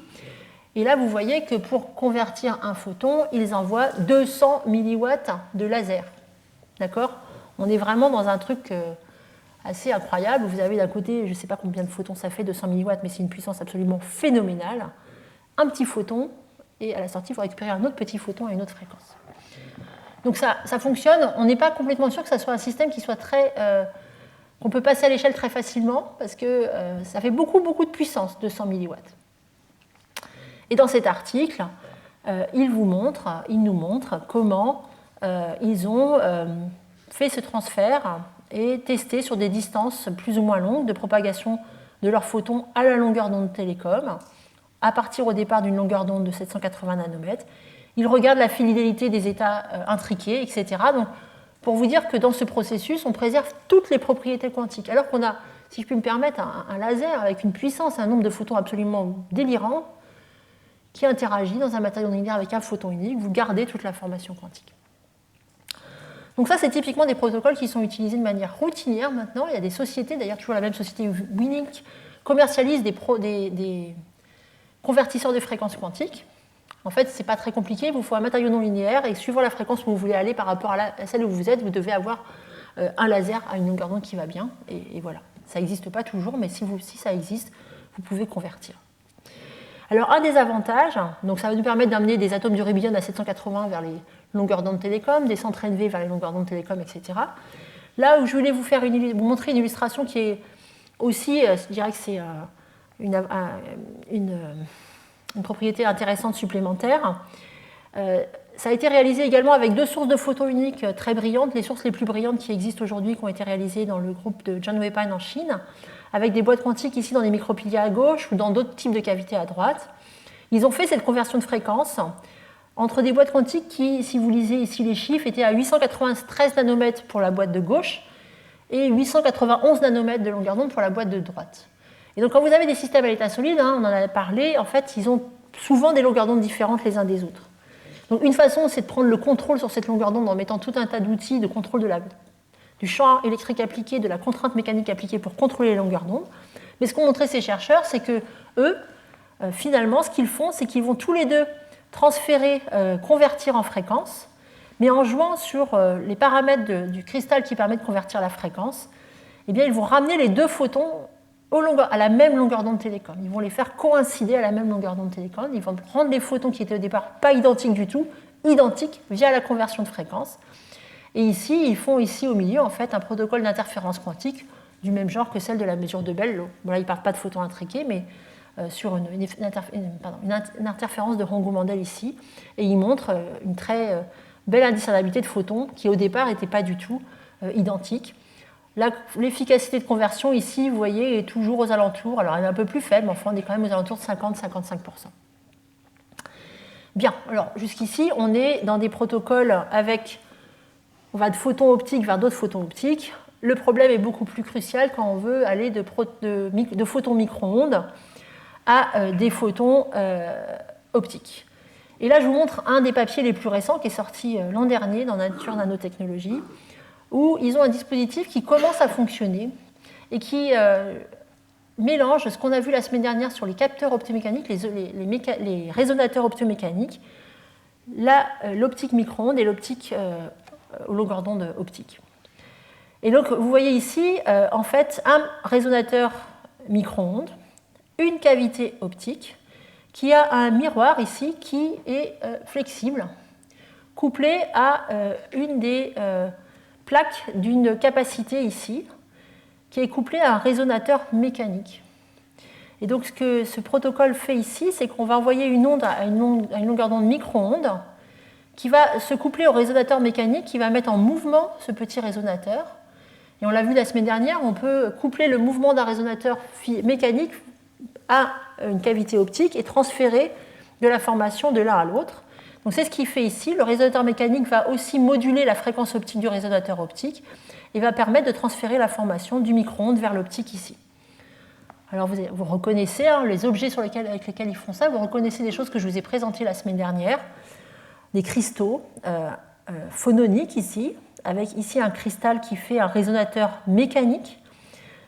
Speaker 1: Et là, vous voyez que pour convertir un photon, ils envoient 200 milliwatts de laser. D'accord ? On est vraiment dans un truc assez incroyable. Vous avez d'un côté, je ne sais pas combien de photons ça fait, 200 milliwatts, mais c'est une puissance absolument phénoménale. Un petit photon, et à la sortie, vous récupérez un autre petit photon à une autre fréquence. Donc ça fonctionne. On n'est pas complètement sûr que ça soit un système qui soit qu'on peut passer à l'échelle très facilement, parce que ça fait beaucoup de puissance, 200 milliwatts. Et dans cet article, il nous montre comment ils ont fait ce transfert et testé sur des distances plus ou moins longues de propagation de leurs photons à la longueur d'onde télécom, à partir au départ d'une longueur d'onde de 780 nanomètres. Ils regardent la fidélité des états intriqués, etc. Donc, pour vous dire que dans ce processus, on préserve toutes les propriétés quantiques. Alors qu'on a, si je puis me permettre, un laser avec une puissance, un nombre de photons absolument délirant, qui interagit dans un matériau linéaire avec un photon unique, vous gardez toute l'information quantique. Donc ça, c'est typiquement des protocoles qui sont utilisés de manière routinière maintenant. Il y a des sociétés, d'ailleurs toujours la même société Winning, commercialise des convertisseurs de fréquences quantiques En fait, ce n'est pas très compliqué, il vous faut un matériau non linéaire et suivant la fréquence où vous voulez aller par rapport à celle où vous êtes, vous devez avoir un laser à une longueur d'onde qui va bien. Et voilà. Ça n'existe pas toujours, mais si ça existe, vous pouvez convertir. Alors, un des avantages, donc ça va nous permettre d'amener des atomes du rubidium à 780 vers les longueurs d'onde télécom, des centres NV vers les longueurs d'onde télécom, etc. Là où je voulais vous montrer une illustration qui est aussi, je dirais que c'est une propriété intéressante supplémentaire. Ça a été réalisé également avec 2 sources de photons uniques très brillantes, les sources les plus brillantes qui existent aujourd'hui, qui ont été réalisées dans le groupe de John Weipin en Chine, avec des boîtes quantiques ici dans des micropiliers à gauche ou dans d'autres types de cavités à droite. Ils ont fait cette conversion de fréquence entre des boîtes quantiques qui, si vous lisez ici les chiffres, étaient à 893 nanomètres pour la boîte de gauche et 891 nanomètres de longueur d'onde pour la boîte de droite. Et donc quand vous avez des systèmes à l'état solide, on en a parlé, en fait, ils ont souvent des longueurs d'onde différentes les uns des autres. Donc une façon, c'est de prendre le contrôle sur cette longueur d'onde en mettant tout un tas d'outils de contrôle du champ électrique appliqué, de la contrainte mécanique appliquée pour contrôler les longueurs d'onde. Mais ce qu'ont montré ces chercheurs, c'est que eux, finalement, ce qu'ils font, c'est qu'ils vont tous les deux transférer, convertir en fréquence, mais en jouant sur les paramètres du cristal qui permet de convertir la fréquence, eh bien, ils vont ramener les 2 photons à la même longueur d'onde télécom. Ils vont les faire coïncider à la même longueur d'onde télécom. Ils vont prendre les photons qui étaient au départ pas identiques du tout, identiques via la conversion de fréquence. Et ici, ils font ici au milieu en fait un protocole d'interférence quantique du même genre que celle de la mesure de Bell. Bon, là, ils ne parlent pas de photons intriqués, mais sur une interférence de Runge-Mendel ici. Et ils montrent une très belle indiscernabilité de photons qui au départ n'étaient pas du tout identiques. L'efficacité de conversion ici, vous voyez, est toujours aux alentours. Alors elle est un peu plus faible, mais enfin on est quand même aux alentours de 50-55%. Bien, alors jusqu'ici, on est dans des protocoles avec, on va de photons optiques vers d'autres photons optiques. Le problème est beaucoup plus crucial quand on veut aller de photons micro-ondes à des photons optiques. Et là, je vous montre un des papiers les plus récents qui est sorti l'an dernier dans Nature Nanotechnologie, où ils ont un dispositif qui commence à fonctionner et qui mélange ce qu'on a vu la semaine dernière sur les capteurs optomécaniques, les résonateurs optomécaniques, l'optique micro-ondes et l'optique aux longueurs d'onde optique. Et donc, vous voyez ici, en fait, un résonateur micro-ondes, une cavité optique, qui a un miroir ici qui est flexible, couplé à une des plaques d'une capacité ici, qui est couplée à un résonateur mécanique. Et donc ce que ce protocole fait ici, c'est qu'on va envoyer une onde à une longueur d'onde micro-ondes qui va se coupler au résonateur mécanique, qui va mettre en mouvement ce petit résonateur. Et on l'a vu la semaine dernière, on peut coupler le mouvement d'un résonateur mécanique à une cavité optique et transférer de l'information de l'un à l'autre. Donc c'est ce qu'il fait ici. Le résonateur mécanique va aussi moduler la fréquence optique du résonateur optique et va permettre de transférer l'information du micro-ondes vers l'optique ici. Alors vous reconnaissez les objets avec lesquels ils font ça, vous reconnaissez des choses que je vous ai présentées la semaine dernière, des cristaux phononiques ici, avec ici un cristal qui fait un résonateur mécanique.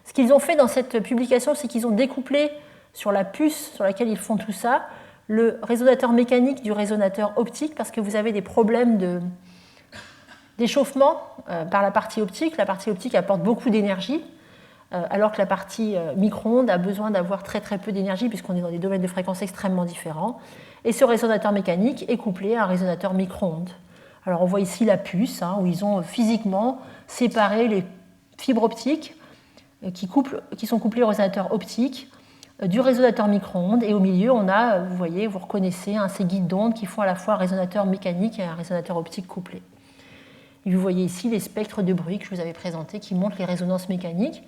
Speaker 1: Ce qu'ils ont fait dans cette publication, c'est qu'ils ont découplé sur la puce sur laquelle ils font tout ça, le résonateur mécanique du résonateur optique, parce que vous avez des problèmes d'échauffement par la partie optique. La partie optique apporte beaucoup d'énergie, alors que la partie micro-ondes a besoin d'avoir très très peu d'énergie, puisqu'on est dans des domaines de fréquences extrêmement différents. Et ce résonateur mécanique est couplé à un résonateur micro-ondes. Alors on voit ici la puce, où ils ont physiquement séparé les fibres optiques qui sont couplées au résonateur optique du résonateur micro-ondes, et au milieu on a, vous voyez, vous reconnaissez ces guides d'ondes qui font à la fois un résonateur mécanique et un résonateur optique couplé. Et vous voyez ici les spectres de bruit que je vous avais présentés qui montrent les résonances mécaniques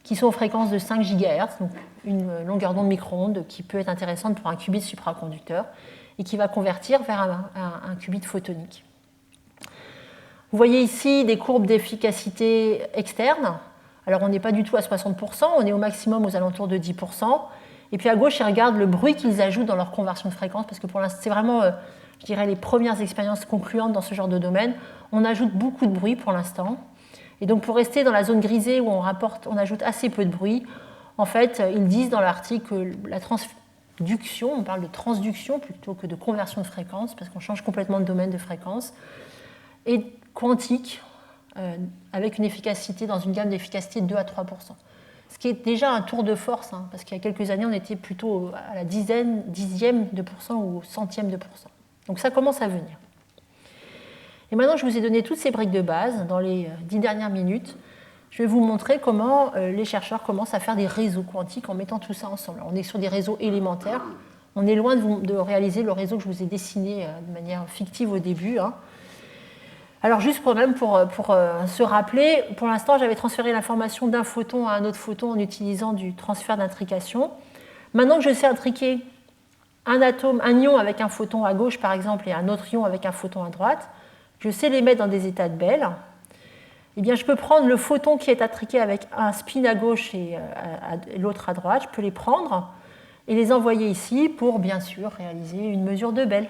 Speaker 1: qui sont aux fréquences de 5 GHz, donc une longueur d'onde micro-ondes qui peut être intéressante pour un qubit supraconducteur et qui va convertir vers un qubit photonique. Vous voyez ici des courbes d'efficacité externe. Alors on n'est pas du tout à 60%, on est au maximum aux alentours de 10%. Et puis à gauche, ils regardent le bruit qu'ils ajoutent dans leur conversion de fréquence, parce que pour l'instant, c'est vraiment, je dirais, les premières expériences concluantes dans ce genre de domaine. On ajoute beaucoup de bruit pour l'instant. Et donc pour rester dans la zone grisée où on ajoute assez peu de bruit, en fait, ils disent dans l'article que duction, on parle de transduction plutôt que de conversion de fréquence, parce qu'on change complètement de domaine de fréquence, et quantique, avec une efficacité dans une gamme d'efficacité de 2 à 3%. Ce qui est déjà un tour de force, hein, parce qu'il y a quelques années, on était plutôt à la dixième de pourcent ou au centième de pourcent. Donc ça commence à venir. Et maintenant que je vous ai donné toutes ces briques de base, dans les 10 dernières minutes, je vais vous montrer comment les chercheurs commencent à faire des réseaux quantiques en mettant tout ça ensemble. Alors, on est sur des réseaux élémentaires. On est loin de réaliser le réseau que je vous ai dessiné de manière fictive au début. Hein. Alors juste pour se rappeler, pour l'instant j'avais transféré l'information d'un photon à un autre photon en utilisant du transfert d'intrication. Maintenant que je sais intriquer un ion avec un photon à gauche par exemple et un autre ion avec un photon à droite, je sais les mettre dans des états de Bell. Eh bien, je peux prendre le photon qui est intriqué avec un spin à gauche et l'autre à droite, je peux les prendre et les envoyer ici pour bien sûr réaliser une mesure de Bell.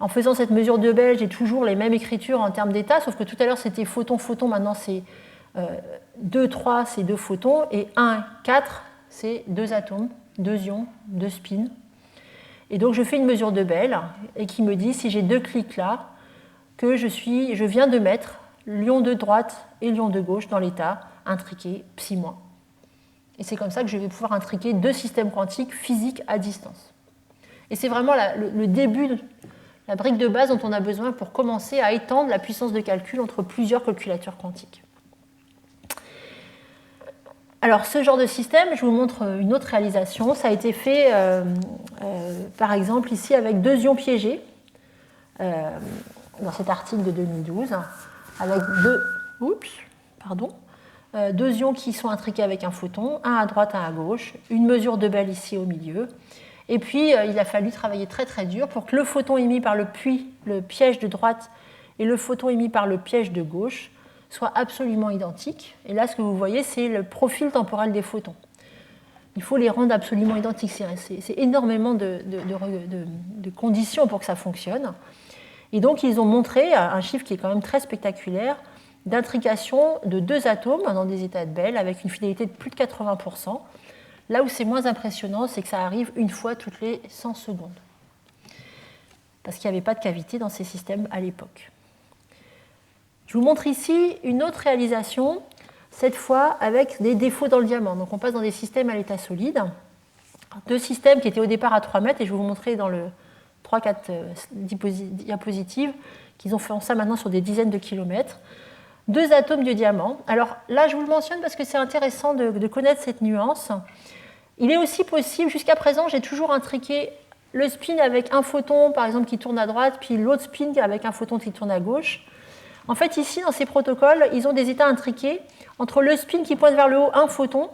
Speaker 1: En faisant cette mesure de Bell, j'ai toujours les mêmes écritures en termes d'état, sauf que tout à l'heure c'était photon-photon, maintenant c'est 2, 3, c'est 2 photons, et 1, 4, c'est 2 atomes, 2 ions, 2 spins. Et donc je fais une mesure de Bell, et qui me dit, si j'ai 2 clics là, que je viens de mettre l'ion de droite et l'ion de gauche dans l'état intriqué ψ-. Et c'est comme ça que je vais pouvoir intriquer 2 systèmes quantiques physiques à distance. Et c'est vraiment le début, la brique de base dont on a besoin pour commencer à étendre la puissance de calcul entre plusieurs calculateurs quantiques. Alors, ce genre de système, je vous montre une autre réalisation. Ça a été fait, par exemple, ici avec 2 ions piégés, dans cet article de 2012, avec 2 ions qui sont intriqués avec un photon, un à droite, un à gauche, une mesure de Bell ici au milieu. Et puis, il a fallu travailler très très dur pour que le photon émis par le piège de droite et le photon émis par le piège de gauche soient absolument identiques. Et là, ce que vous voyez, c'est le profil temporel des photons. Il faut les rendre absolument identiques. C'est énormément de conditions pour que ça fonctionne. Et donc, ils ont montré un chiffre qui est quand même très spectaculaire d'intrication de 2 atomes dans des états de Bell avec une fidélité de plus de 80%. Là où c'est moins impressionnant, c'est que ça arrive une fois toutes les 100 secondes. Parce qu'il n'y avait pas de cavité dans ces systèmes à l'époque. Je vous montre ici une autre réalisation, cette fois avec des défauts dans le diamant. Donc on passe dans des systèmes à l'état solide. 2 systèmes qui étaient au départ à 3 mètres, et je vais vous montrer dans le 3-4 diapositives qu'ils ont fait ça maintenant sur des dizaines de kilomètres. 2 atomes de diamant. Alors là, je vous le mentionne parce que c'est intéressant de connaître cette nuance. Il est aussi possible, jusqu'à présent, j'ai toujours intriqué le spin avec un photon, par exemple, qui tourne à droite, puis l'autre spin avec un photon qui tourne à gauche. En fait, ici, dans ces protocoles, ils ont des états intriqués entre le spin qui pointe vers le haut, un photon,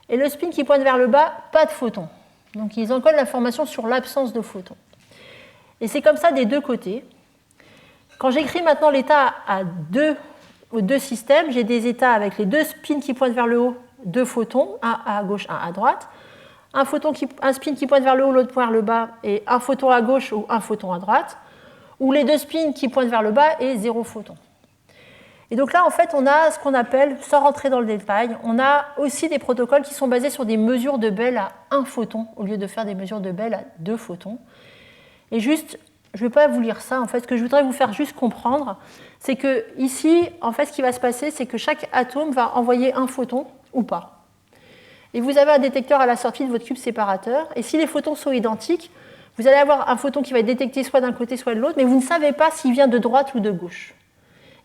Speaker 1: et le spin qui pointe vers le bas, pas de photon. Donc, ils encodent l'information sur l'absence de photon. Et c'est comme ça des deux côtés. Quand j'écris maintenant l'état aux 2 systèmes, j'ai des états avec les 2 spins qui pointent vers le haut, 2 photons, un à gauche, un à droite, un spin qui pointe vers le haut, l'autre pointe vers le bas, et un photon à gauche ou un photon à droite, ou les 2 spins qui pointent vers le bas et 0 photon. Et donc là, en fait, on a ce qu'on appelle, sans rentrer dans le détail, on a aussi des protocoles qui sont basés sur des mesures de Bell à 1 photon, au lieu de faire des mesures de Bell à 2 photons. Et juste, je ne vais pas vous lire ça, en fait, ce que je voudrais vous faire juste comprendre, c'est que ici, en fait, ce qui va se passer, c'est que chaque atome va envoyer un photon ou pas. Et vous avez un détecteur à la sortie de votre cube séparateur, et si les photons sont identiques, vous allez avoir un photon qui va être détecté soit d'un côté, soit de l'autre, mais vous ne savez pas s'il vient de droite ou de gauche.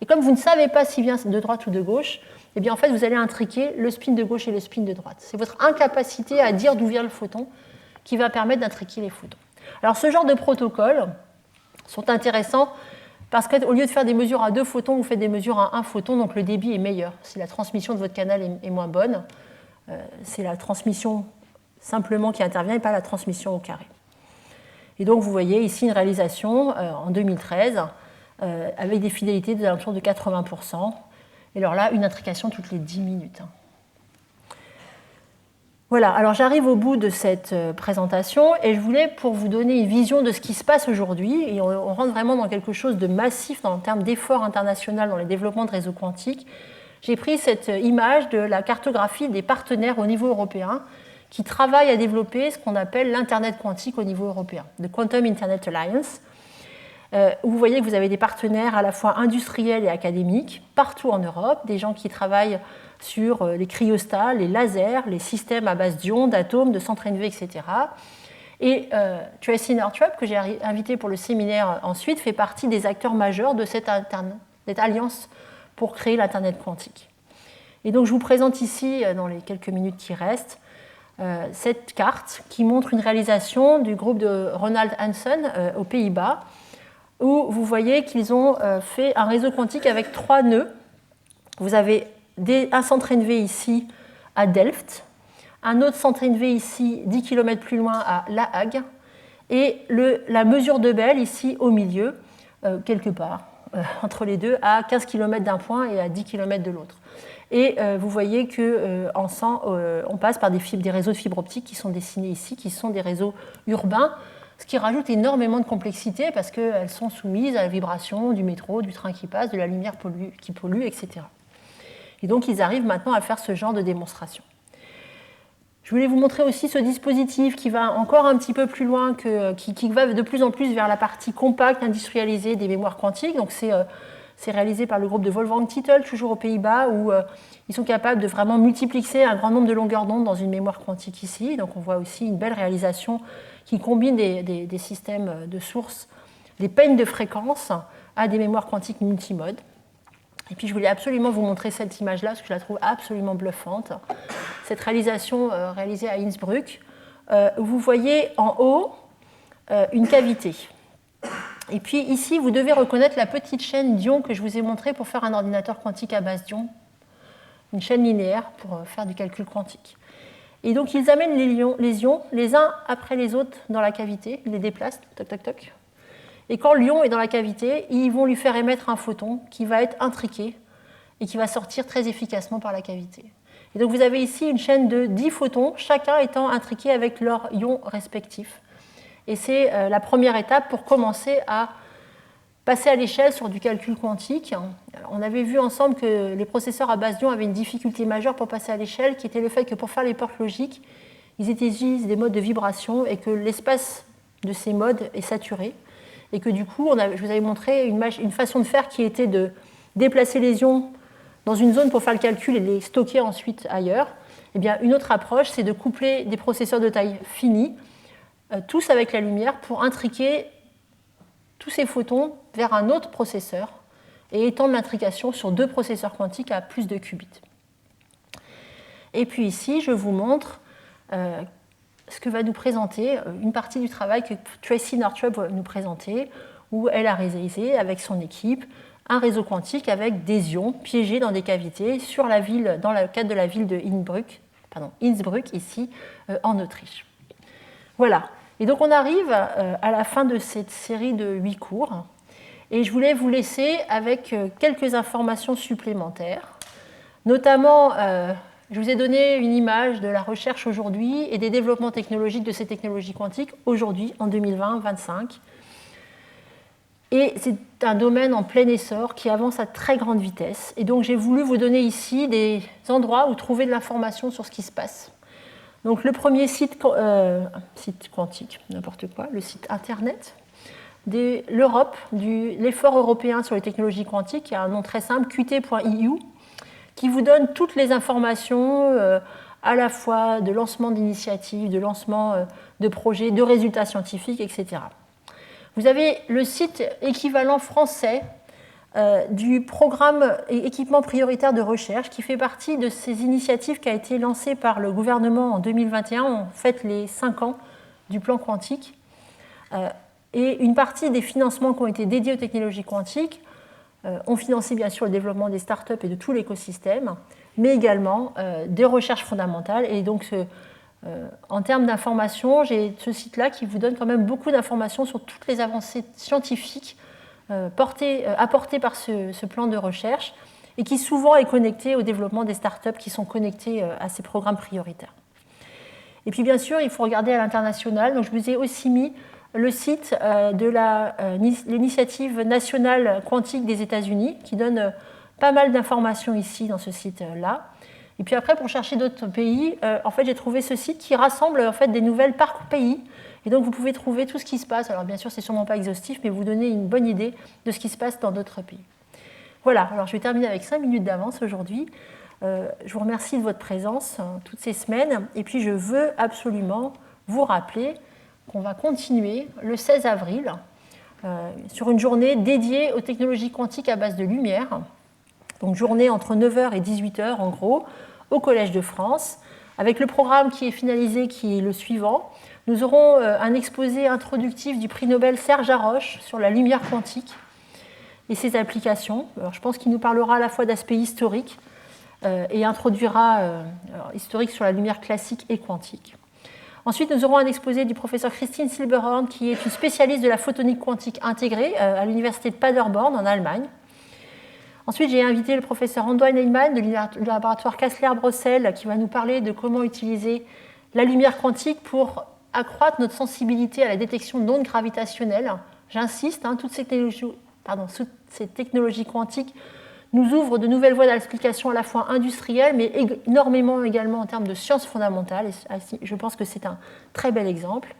Speaker 1: Et comme vous ne savez pas s'il vient de droite ou de gauche, eh bien, en fait, vous allez intriquer le spin de gauche et le spin de droite. C'est votre incapacité à dire d'où vient le photon qui va permettre d'intriquer les photons. Alors, ce genre de protocoles sont intéressants parce qu'au lieu de faire des mesures à 2 photons, vous faites des mesures à 1 photon, donc le débit est meilleur. Si la transmission de votre canal est moins bonne, c'est la transmission simplement qui intervient et pas la transmission au carré. Et donc, vous voyez ici une réalisation en 2013 avec des fidélités de l'entour de 80%. Et alors là, une intrication toutes les 10 minutes. Voilà, alors j'arrive au bout de cette présentation et je voulais, pour vous donner une vision de ce qui se passe aujourd'hui, et on rentre vraiment dans quelque chose de massif en termes d'effort international dans le développement de réseaux quantiques, j'ai pris cette image de la cartographie des partenaires au niveau européen qui travaille à développer ce qu'on appelle l'Internet quantique au niveau européen, le Quantum Internet Alliance, où vous voyez que vous avez des partenaires à la fois industriels et académiques partout en Europe, des gens qui travaillent sur les cryostats, les lasers, les systèmes à base d'ions, d'atomes, de centres NV, etc. Et Tracy Northrop, que j'ai invité pour le séminaire ensuite, fait partie des acteurs majeurs de cette alliance pour créer l'Internet quantique. Et donc je vous présente ici, dans les quelques minutes qui restent, cette carte qui montre une réalisation du groupe de Ronald Hansen aux Pays-Bas, où vous voyez qu'ils ont fait un réseau quantique avec 3 nœuds. Vous avez un centre NV ici à Delft, un autre centre NV ici 10 km plus loin à La Hague, et la mesure de Bell ici au milieu, quelque part, entre les deux, à 15 km d'un point et à 10 km de l'autre. Et vous voyez qu'on passe par des réseaux de fibres optiques qui sont dessinés ici, qui sont des réseaux urbains, ce qui rajoute énormément de complexité parce qu'elles sont soumises à la vibration du métro, du train qui passe, de la lumière qui pollue, etc. Et donc ils arrivent maintenant à faire ce genre de démonstration. Je voulais vous montrer aussi ce dispositif qui va encore un petit peu plus loin, qui va de plus en plus vers la partie compacte, industrialisée des mémoires quantiques. Donc c'est réalisé par le groupe de Wolfgang Tittel, toujours aux Pays-Bas, où ils sont capables de vraiment multiplexer un grand nombre de longueurs d'onde dans une mémoire quantique ici. Donc on voit aussi une belle réalisation qui combine des systèmes de sources, des peignes de fréquences à des mémoires quantiques multimodes. Et puis je voulais absolument vous montrer cette image-là, parce que je la trouve absolument bluffante. Cette réalisation réalisée à Innsbruck, où vous voyez en haut une cavité. Et puis ici, vous devez reconnaître la petite chaîne d'ions que je vous ai montrée pour faire un ordinateur quantique à base d'ions, une chaîne linéaire pour faire du calcul quantique. Et donc ils amènent les ions les uns après les autres dans la cavité, ils les déplacent, toc toc toc. Et quand l'ion est dans la cavité, ils vont lui faire émettre un photon qui va être intriqué et qui va sortir très efficacement par la cavité. Et donc vous avez ici une chaîne de 10 photons, chacun étant intriqué avec leurs ions respectifs. Et c'est la première étape pour commencer à passer à l'échelle sur du calcul quantique. On avait vu ensemble que les processeurs à base d'ions avaient une difficulté majeure pour passer à l'échelle, qui était le fait que pour faire les portes logiques, ils utilisent des modes de vibration et que l'espace de ces modes est saturé. Et que du coup, je vous avais montré une façon de faire qui était de déplacer les ions dans une zone pour faire le calcul et les stocker ensuite ailleurs. Eh bien, une autre approche, c'est de coupler des processeurs de taille finie, tous avec la lumière, pour intriquer tous ces photons vers un autre processeur et étendre l'intrication sur 2 processeurs quantiques à plus de qubits. Et puis ici, je vous montre ce que va nous présenter une partie du travail que Tracy Northrop va nous présenter, où elle a réalisé avec son équipe un réseau quantique avec des ions piégés dans des cavités dans le cadre de la ville de Innsbruck, ici en Autriche. Voilà. Et donc on arrive à la fin de cette série de 8 cours. Et je voulais vous laisser avec quelques informations supplémentaires. Notamment, je vous ai donné une image de la recherche aujourd'hui et des développements technologiques de ces technologies quantiques aujourd'hui, en 2020-2025. Et c'est un domaine en plein essor qui avance à très grande vitesse. Et donc j'ai voulu vous donner ici des endroits où trouver de l'information sur ce qui se passe. Donc le premier site quantique, n'importe quoi, le site internet de l'Europe, l'effort européen sur les technologies quantiques, qui a un nom très simple, qt.eu, qui vous donne toutes les informations à la fois de lancement d'initiatives, de lancement de projets, de résultats scientifiques, etc. Vous avez le site équivalent français du programme équipement prioritaire de recherche qui fait partie de ces initiatives qui a été lancée par le gouvernement en 2021. On fête les 5 ans du plan quantique. Et une partie des financements qui ont été dédiés aux technologies quantiques ont financé bien sûr le développement des startups et de tout l'écosystème, mais également des recherches fondamentales. Et donc en termes d'informations, j'ai ce site-là qui vous donne quand même beaucoup d'informations sur toutes les avancées scientifiques apportées par ce plan de recherche et qui souvent est connecté au développement des startups qui sont connectées à ces programmes prioritaires. Et puis bien sûr, il faut regarder à l'international. Donc je vous ai aussi mis le site de l'initiative nationale quantique des États-Unis qui donne pas mal d'informations ici dans ce site-là. Et puis après, pour chercher d'autres pays, en fait, j'ai trouvé ce site qui rassemble en fait, des nouvelles par pays. Et donc, vous pouvez trouver tout ce qui se passe. Alors, bien sûr, ce n'est sûrement pas exhaustif, mais vous donnez une bonne idée de ce qui se passe dans d'autres pays. Voilà, alors je vais terminer avec 5 minutes d'avance aujourd'hui. Je vous remercie de votre présence toutes ces semaines. Et puis, je veux absolument vous rappeler qu'on va continuer le 16 avril sur une journée dédiée aux technologies quantiques à base de lumière. Donc, journée entre 9h et 18h, en gros, au Collège de France, avec le programme qui est finalisé, qui est le suivant. Nous aurons un exposé introductif du prix Nobel Serge Haroche sur la lumière quantique et ses applications. Alors, je pense qu'il nous parlera à la fois d'aspects historiques et introduira historique sur la lumière classique et quantique. Ensuite, nous aurons un exposé du professeur Christine Silberhorn, qui est une spécialiste de la photonique quantique intégrée à l'université de Paderborn en Allemagne. Ensuite, j'ai invité le professeur Antoine Heyman du laboratoire Kastler-Brossel, qui va nous parler de comment utiliser la lumière quantique pour accroître notre sensibilité à la détection d'ondes gravitationnelles. J'insiste, toutes ces technologies quantiques nous ouvrent de nouvelles voies d'explication à la fois industrielles, mais énormément également en termes de sciences fondamentales. Et je pense que c'est un très bel exemple.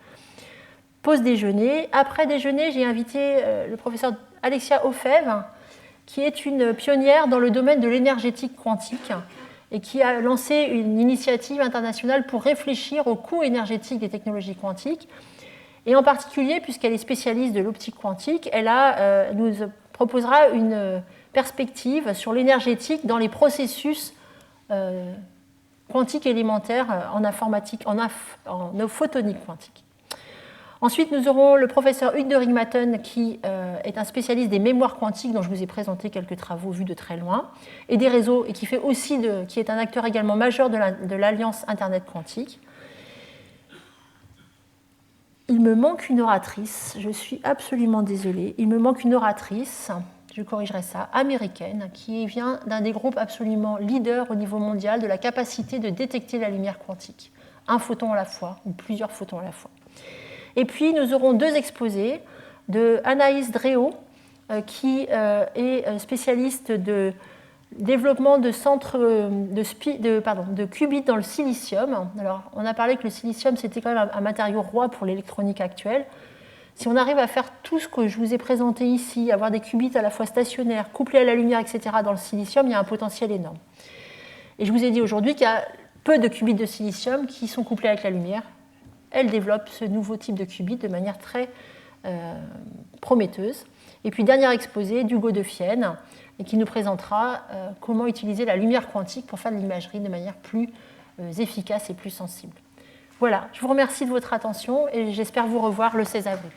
Speaker 1: Pause déjeuner. Après déjeuner, j'ai invité le professeur Alexia Ofev, qui est une pionnière dans le domaine de l'énergétique quantique et qui a lancé une initiative internationale pour réfléchir au coût énergétique des technologies quantiques. Et en particulier, puisqu'elle est spécialiste de l'optique quantique, elle nous proposera une perspective sur l'énergétique dans les processus quantiques élémentaires en informatique, en photonique quantique. Ensuite, nous aurons le professeur Hugues de Ringmatten, qui est un spécialiste des mémoires quantiques, dont je vous ai présenté quelques travaux vus de très loin, et des réseaux, et qui est un acteur également majeur de l'Alliance Internet quantique. Il me manque une oratrice, je suis absolument désolée, il me manque une oratrice, je corrigerai ça, américaine, qui vient d'un des groupes absolument leaders au niveau mondial de la capacité de détecter la lumière quantique, un photon à la fois, ou plusieurs photons à la fois. Et puis, nous aurons deux exposés de Anaïs Dréau, qui est spécialiste de développement de centres de qubits dans le silicium. Alors, on a parlé que le silicium, c'était quand même un matériau roi pour l'électronique actuelle. Si on arrive à faire tout ce que je vous ai présenté ici, avoir des qubits à la fois stationnaires, couplés à la lumière, etc., dans le silicium, il y a un potentiel énorme. Et je vous ai dit aujourd'hui qu'il y a peu de qubits de silicium qui sont couplés avec la lumière. Elle développe ce nouveau type de qubit de manière très prometteuse. Et puis, dernier exposé d'Hugo Defienne, et qui nous présentera comment utiliser la lumière quantique pour faire de l'imagerie de manière plus efficace et plus sensible. Voilà, je vous remercie de votre attention et j'espère vous revoir le 16 avril.